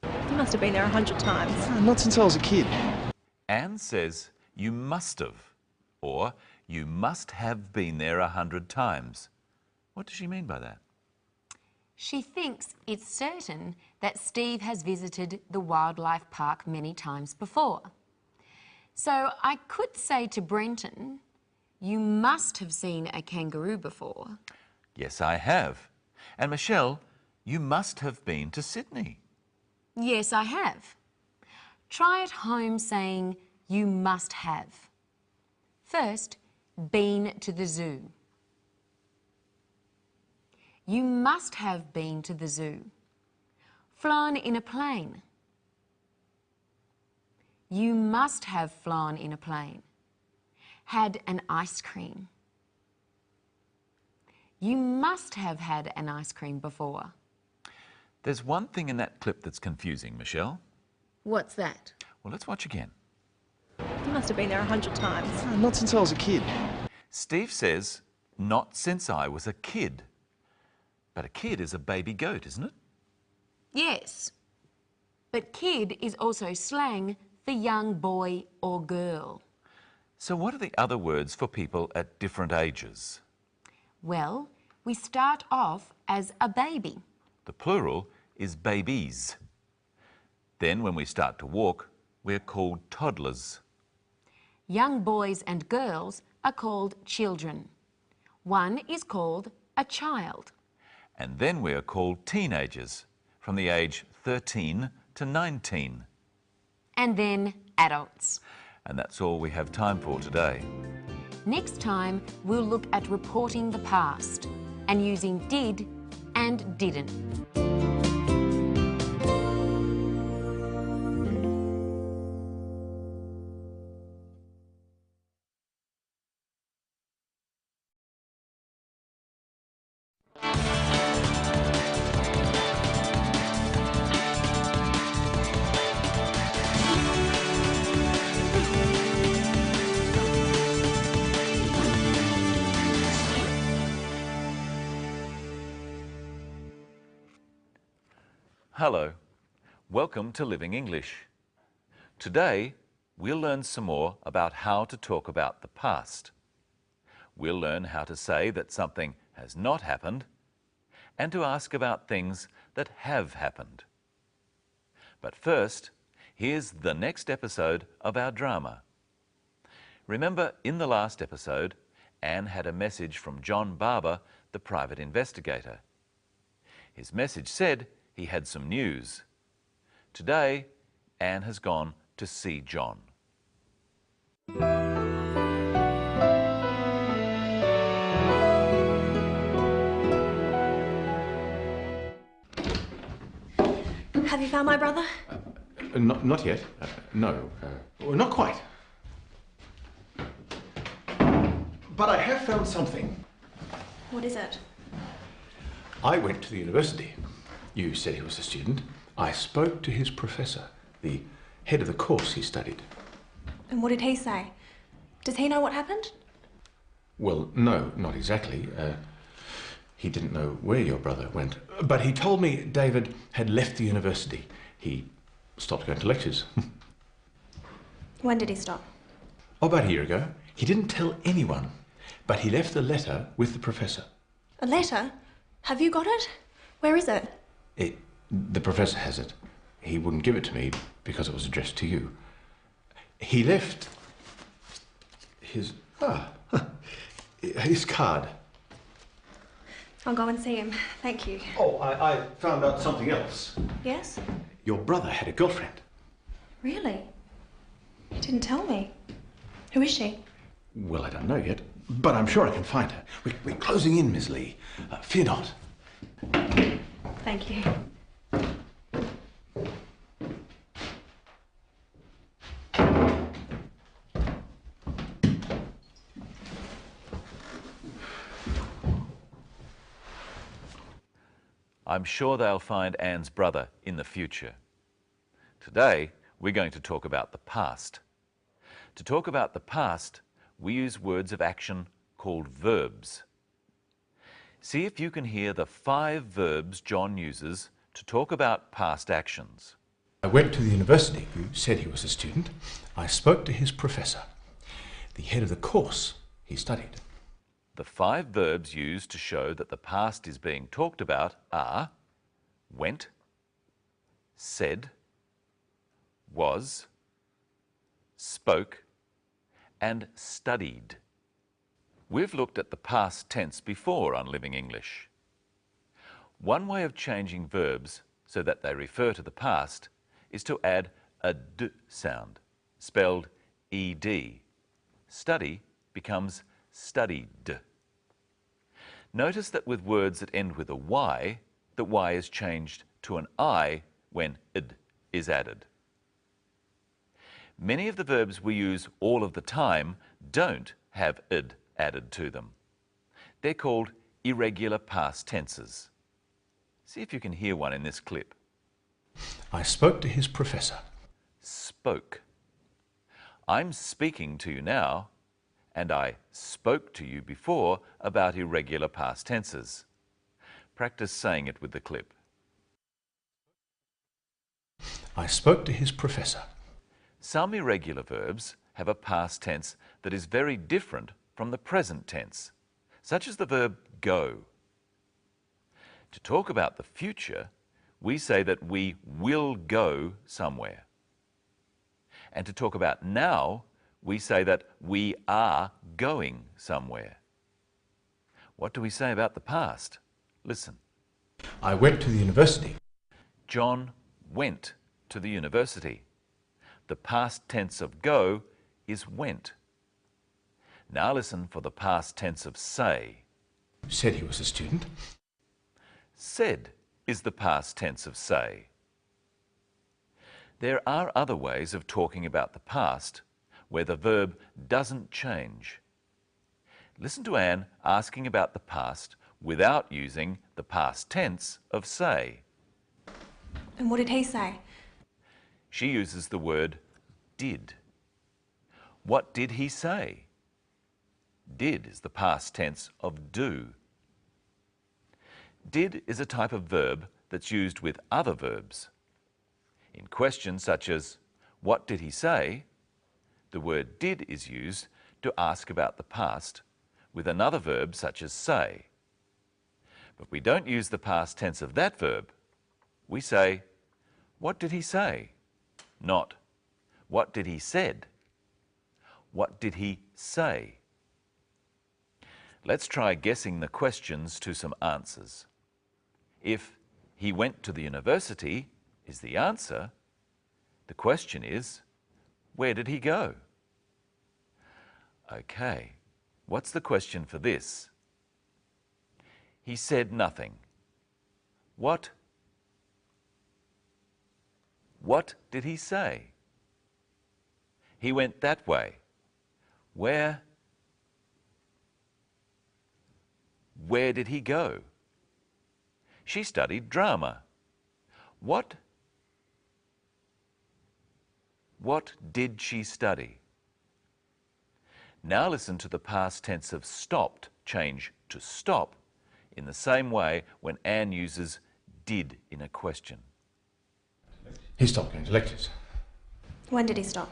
You must have been there 100 times. Not since I was a kid. Anne says you must have, or you must have been there 100 times. What does she mean by that? She thinks it's certain that Steve has visited the wildlife park many times before. So I could say to Brenton, you must have seen a kangaroo before. Yes, I have. And Michelle, you must have been to Sydney. Yes, I have. Try at home saying you must have. First, been to the zoo. You must have been to the zoo. Flown in a plane. You must have flown in a plane. Had an ice cream. You must have had an ice cream before. There's one thing in that clip that's confusing, Michelle. What's that? Well, let's watch again. You must have been there 100 times. Not since I was a kid. Steve says, not since I was a kid. But a kid is a baby goat, isn't it? Yes. But kid is also slang for young boy or girl. So what are the other words for people at different ages? Well, we start off as a baby. The plural is babies. Then when we start to walk, we're called toddlers. Young boys and girls are called children. One is called a child. And then we are called teenagers, from the age 13 to 19. And then adults. And that's all we have time for today. Next time, we'll look at reporting the past and using did and didn't. Hello, welcome to Living English. Today, we'll learn some more about how to talk about the past. We'll learn how to say that something has not happened and to ask about things that have happened. But first, here's the next episode of our drama. Remember, in the last episode, Anne had a message from John Barber, the private investigator. His message said he had some news. Today, Anne has gone to see John. Have you found my brother? Not yet. No. Well, not quite. But I have found something. What is it? I went to the university. You said he was a student. I spoke to his professor, the head of the course he studied. And what did he say? Does he know what happened? Well, no, not exactly. He didn't know where your brother went. But he told me David had left the university. He stopped going to lectures. When did he stop? Oh, about a year ago. He didn't tell anyone, but he left a letter with the professor. A letter? Have you got it? Where is it? The professor has it. He wouldn't give it to me because it was addressed to you. He left his card. I'll go and see him. Thank you. Oh, I found out something else. Yes? Your brother had a girlfriend. Really? You didn't tell me. Who is she? Well, I don't know yet. but I'm sure I can find her. We're closing in, Miss Lee. Fear not. Thank you. I'm sure they'll find Anne's brother in the future. Today, we're going to talk about the past. To talk about the past, we use words of action called verbs. See if you can hear the 5 verbs John uses to talk about past actions. I went to the university. You said he was a student. I spoke to his professor, the head of the course he studied. The 5 verbs used to show that the past is being talked about are went, said, was, spoke, and studied. We've looked at the past tense before on Living English. One way of changing verbs so that they refer to the past is to add a d sound, spelled ed. Study becomes studied. Notice that with words that end with a y, the y is changed to an I when id is added. Many of the verbs we use all of the time don't have id added to them. They're called irregular past tenses. See if you can hear one in this clip. I spoke to his professor. Spoke. I'm speaking to you now, and I spoke to you before about irregular past tenses. Practice saying it with the clip. I spoke to his professor. Some irregular verbs have a past tense that is very different from the present tense, such as the verb go. To talk about the future, we say that we will go somewhere. And to talk about now, we say that we are going somewhere. What do we say about the past? Listen. I went to the university. John went to the university. The past tense of go is went. Now listen for the past tense of say. Said he was a student. Said is the past tense of say. There are other ways of talking about the past where the verb doesn't change. Listen to Anne asking about the past without using the past tense of say. And what did he say? She uses the word did. What did he say? Did is the past tense of do. Did is a type of verb that's used with other verbs. In questions such as, what did he say? The word did is used to ask about the past with another verb such as say. But we don't use the past tense of that verb. We say, what did he say? Not, what did he said? What did he say? Let's try guessing the questions to some answers. If he went to the university is the answer, the question is, where did he go? Okay, what's the question for this? He said nothing. What did he say? He went that way. Where did he go? She studied drama. What did she study? Now listen to the past tense of stopped change to stop in the same way when Anne uses did in a question. He stopped going to lectures. When did he stop?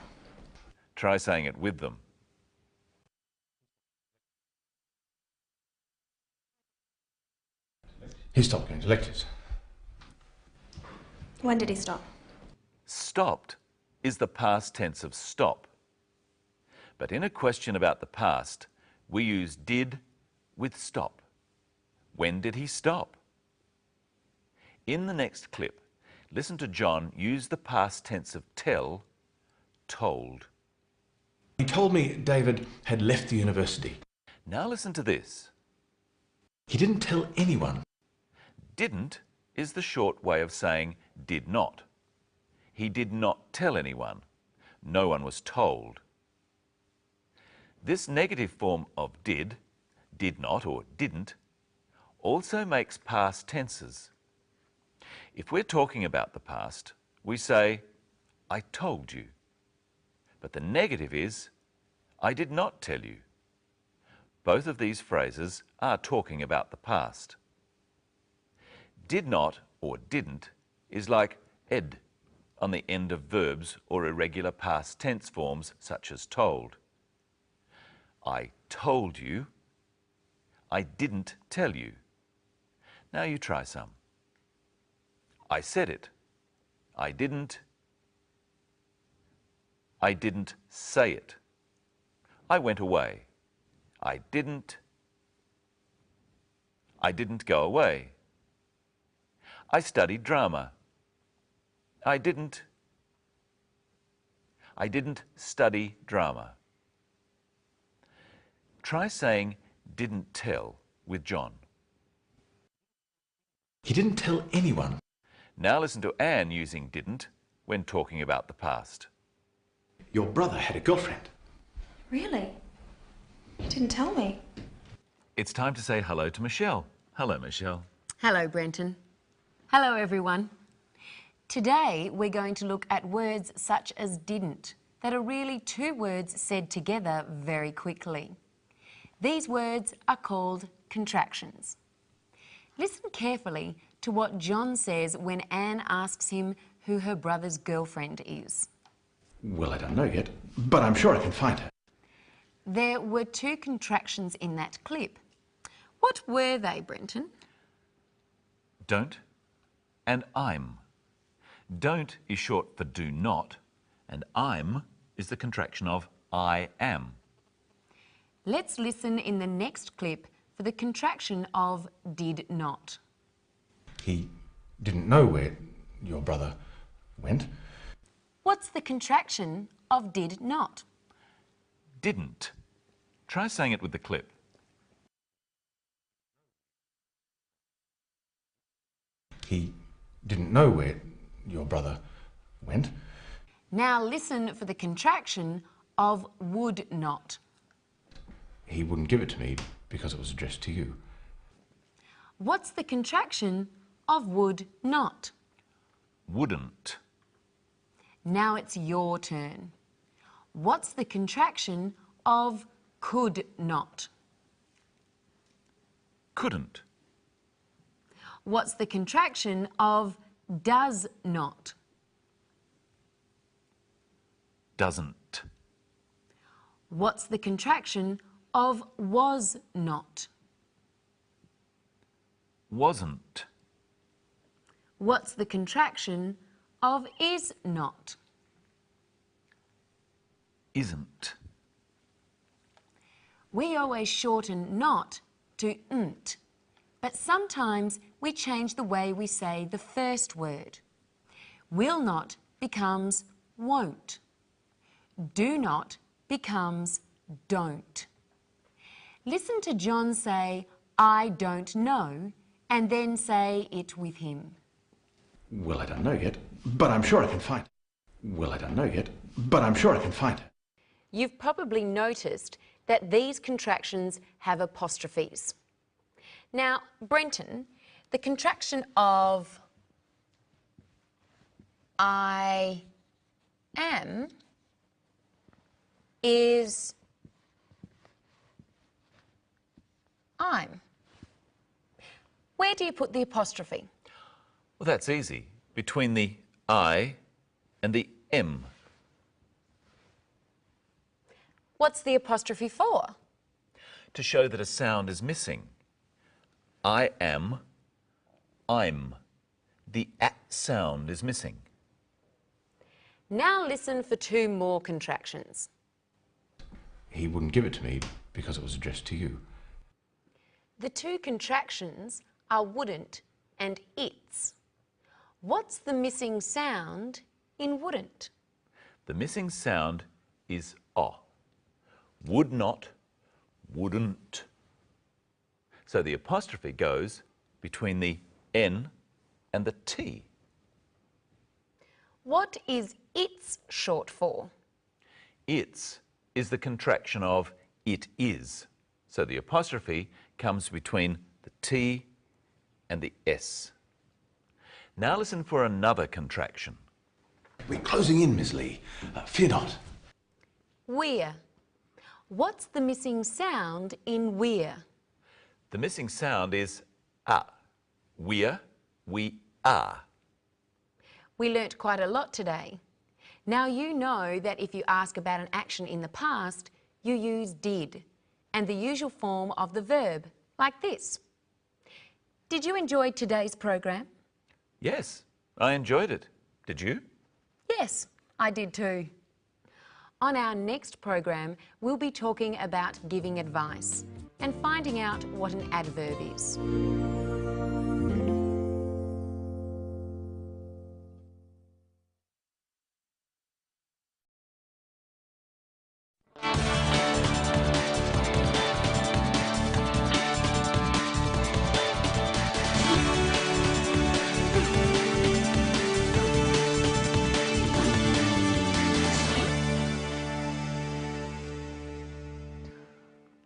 Try saying it with them. He stopped going to lectures. When did he stop? Stopped is the past tense of stop. But in a question about the past, we use did with stop. When did he stop? In the next clip, listen to John use the past tense of tell, told. He told me David had left the university. Now listen to this. He didn't tell anyone. Didn't is the short way of saying did not. He did not tell anyone. No one was told. This negative form of did not or didn't, also makes past tenses. If we're talking about the past, we say, I told you. But the negative is, I did not tell you. Both of these phrases are talking about the past. Did not or didn't is like ed on the end of verbs or irregular past tense forms such as told. I told you. I didn't tell you. Now you try some. I said it. I didn't say it. I went away. I didn't go away. I studied drama. I didn't study drama. Try saying didn't tell with John. He didn't tell anyone. Now listen to Anne using didn't when talking about the past. Your brother had a girlfriend. Really? You didn't tell me. It's time to say hello to Michelle. Hello, Michelle. Hello, Brenton. Hello, everyone. Today, we're going to look at words such as didn't, that are really two words said together very quickly. These words are called contractions. Listen carefully to what John says when Anne asks him who her brother's girlfriend is. Well, I don't know yet, but I'm sure I can find her. There were two contractions in that clip. What were they, Brenton? Don't and I'm. Don't is short for do not, and I'm is the contraction of I am. Let's listen in the next clip for the contraction of did not. He didn't know where your brother went. What's the contraction of did not? Didn't. Try saying it with the clip. He didn't know where your brother went. Now listen for the contraction of would not. He wouldn't give it to me because it was addressed to you. What's the contraction of would not? Wouldn't. Now it's your turn. What's the contraction of could not? Couldn't. What's the contraction of does not? Doesn't. What's the contraction of was not? Wasn't. What's the contraction of is not? Isn't. We always shorten not to n't, but sometimes we change the way we say the first word. Will not becomes won't. Do not becomes don't. Listen to John say, I don't know, and then say it with him. Well, I don't know yet, but I'm sure I can find her. Well, I don't know yet, but I'm sure I can find her. You've probably noticed that these contractions have apostrophes. Now, Brenton, the contraction of I am is I'm. Where do you put the apostrophe? Well, that's easy. Between the I and the M. What's the apostrophe for? To show that a sound is missing. I am, I'm. The at sound is missing. Now listen for two more contractions. He wouldn't give it to me because it was addressed to you. The two contractions are wouldn't and its. What's the missing sound in wouldn't? The missing sound is O. Would not, wouldn't. So the apostrophe goes between the N and the T. What is it's short for? It's is the contraction of it is. So the apostrophe comes between the T and the S. Now listen for another contraction. We're closing in, Miss Lee. Fear not. We're. What's the missing sound in we're? The missing sound is a. We're, we are. We learnt quite a lot today. Now you know that if you ask about an action in the past, you use did and the usual form of the verb, like this. Did you enjoy today's program? Yes, I enjoyed it. Did you? Yes, I did too. On our next program, we'll be talking about giving advice and finding out what an adverb is.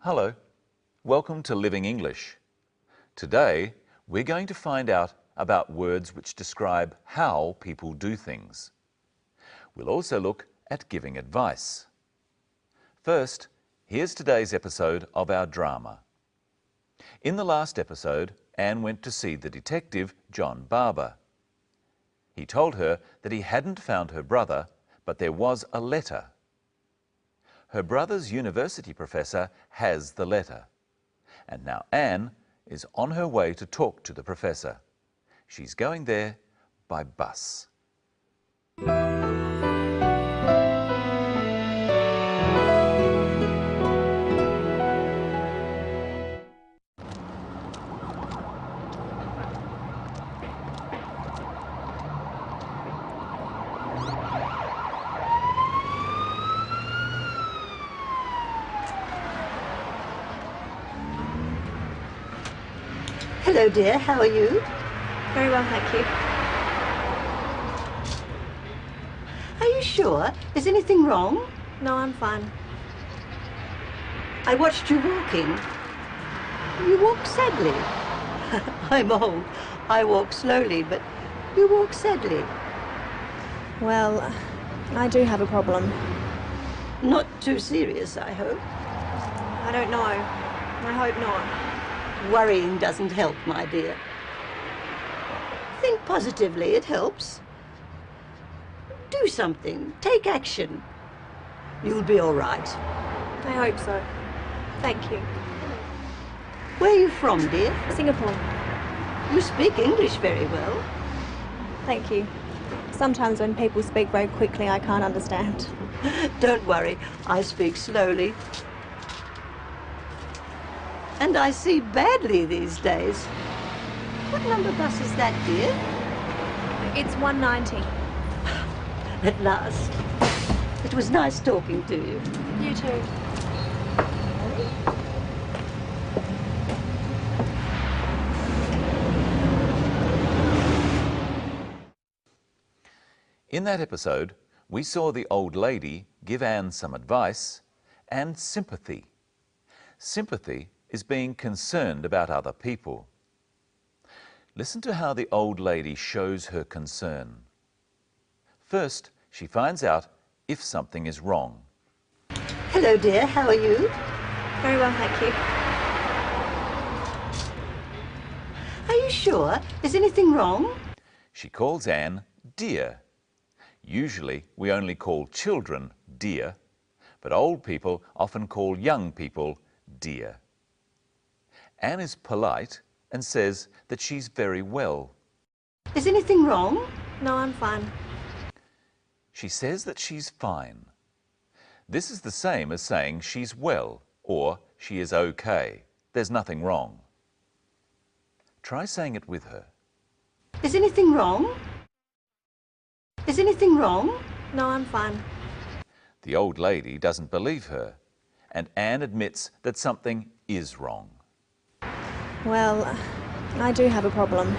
Hello, welcome to Living English. Today, we're going to find out about words which describe how people do things. We'll also look at giving advice. First, here's today's episode of our drama. In the last episode, Anne went to see the detective, John Barber. He told her that he hadn't found her brother, but there was a letter. Her brother's university professor has the letter. And now Anne is on her way to talk to the professor. She's going there by bus. Hello, dear. How are you? Very well, thank you. Are you sure? Is anything wrong? No, I'm fine. I watched you walking. You walk sadly. I'm old. I walk slowly, but you walk sadly. Well, I do have a problem. Not too serious, I hope. I don't know. I hope not. Worrying doesn't help, my dear. Think positively, it helps. Do something. Take action. You'll be all right. I hope so. Thank you. Where are you from, dear? Singapore. You speak English very well. Thank you. Sometimes when people speak very quickly, I can't understand. Don't worry, I speak slowly. And I see badly these days. What number bus is that, dear? It's 190. At last. It was nice talking to you. You too. In that episode, we saw the old lady give Anne some advice and sympathy. Sympathy is being concerned about other people. Listen to how the old lady shows her concern. First, she finds out if something is wrong. Hello, dear. How are you? Very well, thank you. Are you sure? Is anything wrong? She calls Anne dear. Usually, we only call children dear, but old people often call young people dear. Anne is polite and says that she's very well. Is anything wrong? No, I'm fine. She says that she's fine. This is the same as saying she's well or she is okay. There's nothing wrong. Try saying it with her. Is anything wrong? Is anything wrong? No, I'm fine. The old lady doesn't believe her, and Anne admits that something is wrong. Well, I do have a problem.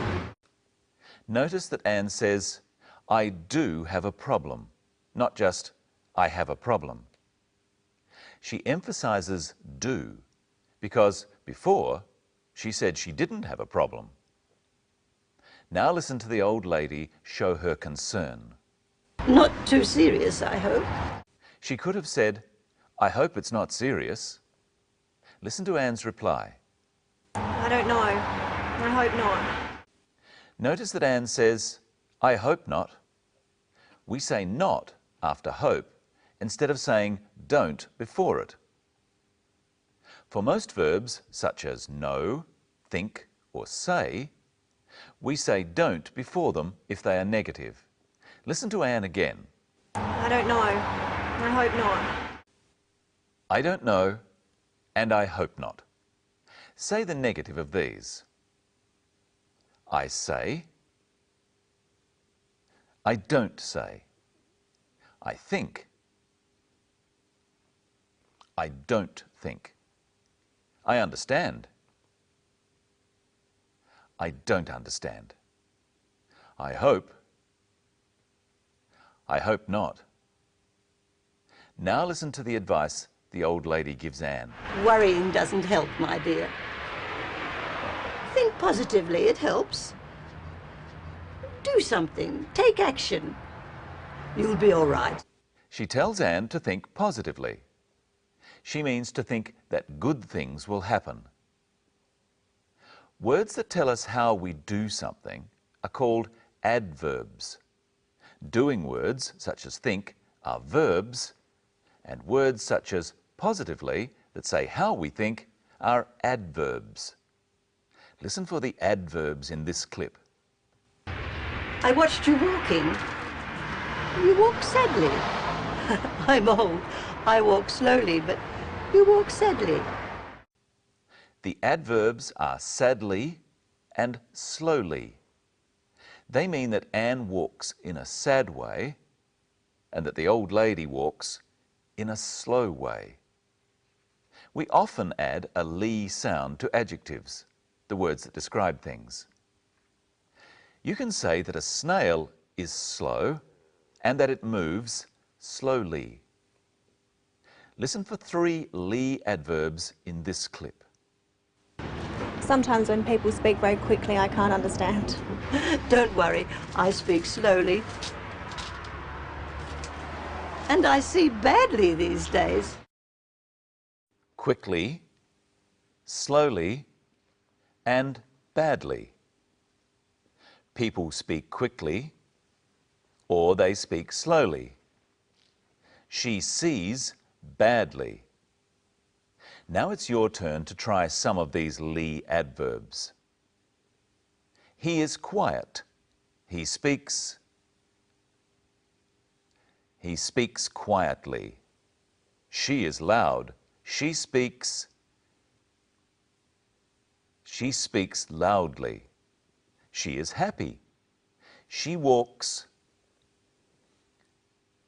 Notice that Anne says, I do have a problem, not just, I have a problem. She emphasizes do because before she said she didn't have a problem. Now listen to the old lady show her concern. Not too serious, I hope. She could have said, I hope it's not serious. Listen to Anne's reply. I don't know. I hope not. Notice that Anne says, I hope not. We say not after hope instead of saying don't before it. For most verbs, such as know, think, or say, we say don't before them if they are negative. Listen to Anne again. I don't know. I hope not. I don't know, and I hope not. Say the negative of these. I say. I don't say. I think. I don't think. I understand. I don't understand. I hope. I hope not. Now listen to the advice the old lady gives Anne. Worrying doesn't help, my dear. Think positively, it helps. Do something, take action. You'll be all right. She tells Anne to think positively. She means to think that good things will happen. Words that tell us how we do something are called adverbs. Doing words, such as think, are verbs, and words such as positively, that say how we think, are adverbs. Listen for the adverbs in this clip. I watched you walking. You walk sadly. I'm old. I walk slowly, but you walk sadly. The adverbs are sadly and slowly. They mean that Anne walks in a sad way and that the old lady walks in a slow way. We often add a ly sound to adjectives, the words that describe things. You can say that a snail is slow and that it moves slowly. Listen for 3 ly adverbs in this clip. Sometimes when people speak very quickly, I can't understand. Don't worry, I speak slowly. And I see badly these days. Quickly, slowly, and badly. People speak quickly, or they speak slowly. She sees badly. Now it's your turn to try some of these ly adverbs. He is quiet. He speaks. He speaks quietly. She is loud. She speaks. She speaks loudly. She is happy. She walks.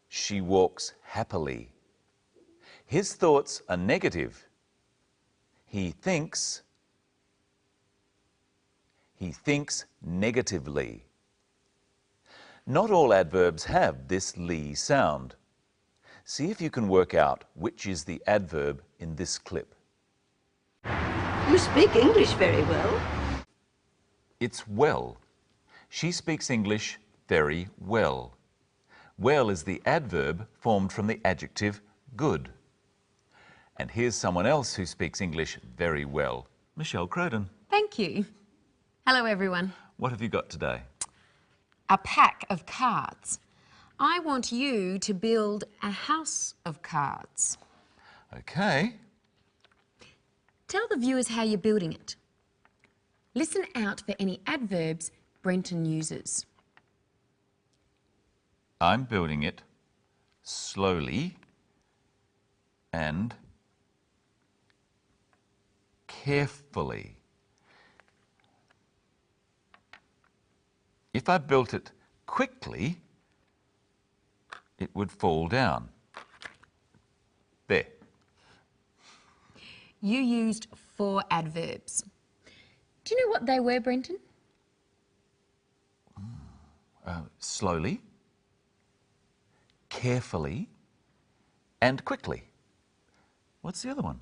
She walks happily. His thoughts are negative. He thinks. He thinks negatively. Not all adverbs have this ly sound. See if you can work out which is the adverb in this clip. You speak English very well. It's well. She speaks English very well. Well is the adverb formed from the adjective good. And here's someone else who speaks English very well. Michelle Croden. Thank you. Hello, everyone. What have you got today? A pack of cards. I want you to build a house of cards. Okay. Tell the viewers how you're building it. Listen out for any adverbs Brenton uses. I'm building it slowly and carefully. If I built it quickly, it would fall down. There. you used 4 adverbs. Do you know what they were, Brenton? Slowly, carefully, and quickly. What's the other one?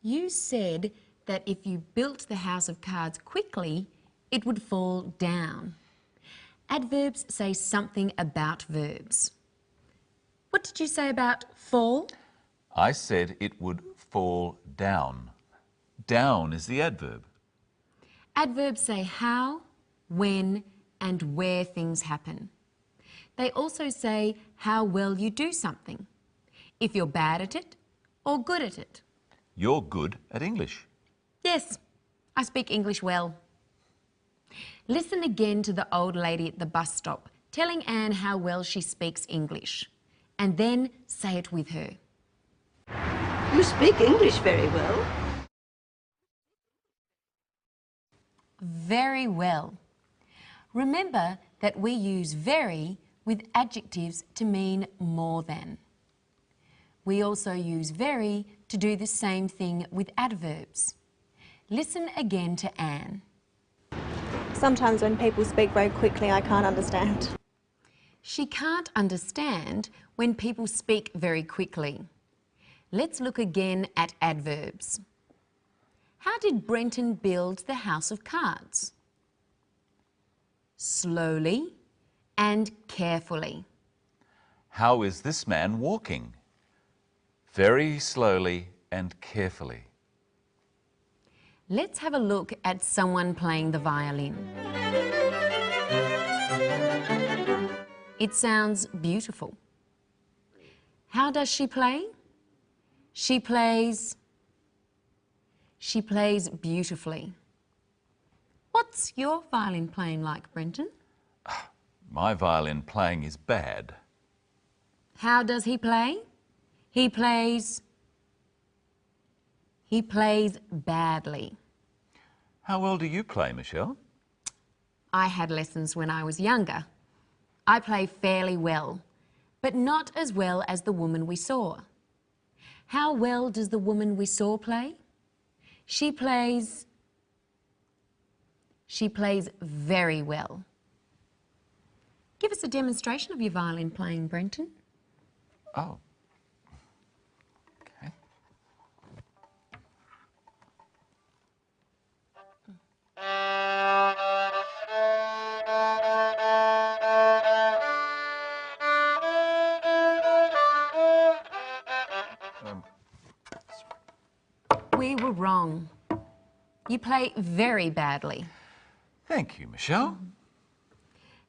You said that if you built the house of cards quickly, it would fall down. Adverbs say something about verbs. What did you say about fall? I said it would fall down. Down is the adverb. Adverbs say how, when, and where things happen. They also say how well you do something, if you're bad at it or good at it. You're good at English. Yes, I speak English well. Listen again to the old lady at the bus stop telling Anne how well she speaks English, and then say it with her. You speak English very well. Very well. Remember that we use very with adjectives to mean more than. We also use very to do the same thing with adverbs. Listen again to Anne. Sometimes when people speak very quickly, I can't understand. She can't understand when people speak very quickly. Let's look again at adverbs. How did Brenton build the house of cards? Slowly and carefully. How is this man walking? Very slowly and carefully. Let's have a look at someone playing the violin. It sounds beautiful. How does she play? She plays beautifully. What's your violin playing like, Brenton? My violin playing is bad. How does he play? He plays badly. How well do you play, Michelle? I had lessons when I was younger. I play fairly well, but not as well as the woman we saw. How well does the woman we saw play? She plays very well. Give us a demonstration of your violin playing, Brenton. Oh. Okay. We were wrong. You play very badly. Thank you, Michelle.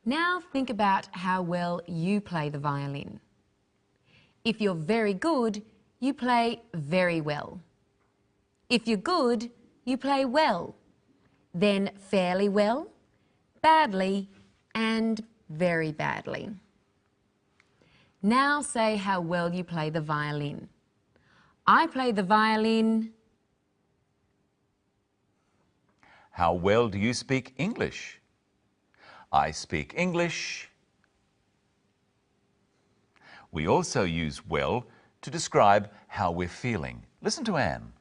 Now think about how well you play the violin. If you're very good, you play very well. If you're good, you play well. Then fairly well, badly, and very badly. Now say how well you play the violin. I play the violin. How well do you speak English? I speak English. We also use well to describe how we're feeling. Listen to Anne.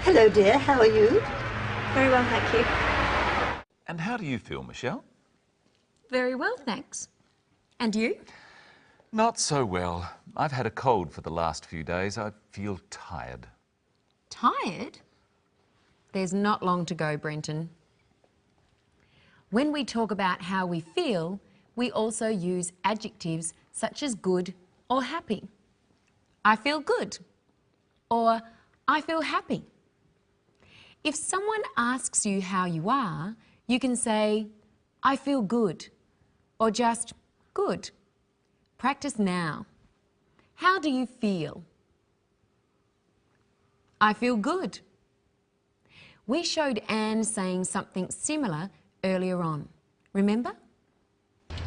Hello, dear. How are you? Very well, thank you. And how do you feel, Michelle? Very well, thanks. And you? Not so well. I've had a cold for the last few days. I feel tired. Tired? There's not long to go, Brenton. When we talk about how we feel, we also use adjectives such as good or happy. I feel good, or I feel happy. If someone asks you how you are, you can say, I feel good, or just good. Practice now. How do you feel? I feel good. We showed Anne saying something similar earlier on. Remember?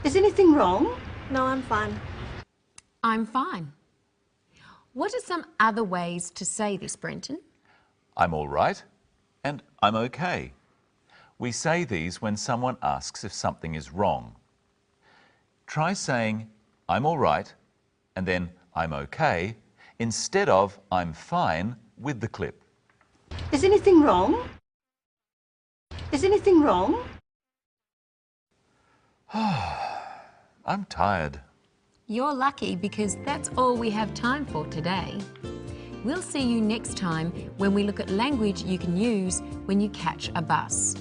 Is anything wrong? No, I'm fine. I'm fine. What are some other ways to say this, Brenton? I'm all right and I'm okay. We say these when someone asks if something is wrong. Try saying I'm all right and then I'm okay instead of I'm fine with the clip. Is anything wrong? Is anything wrong? I'm tired. You're lucky because that's all we have time for today. We'll see you next time when we look at language you can use when you catch a bus.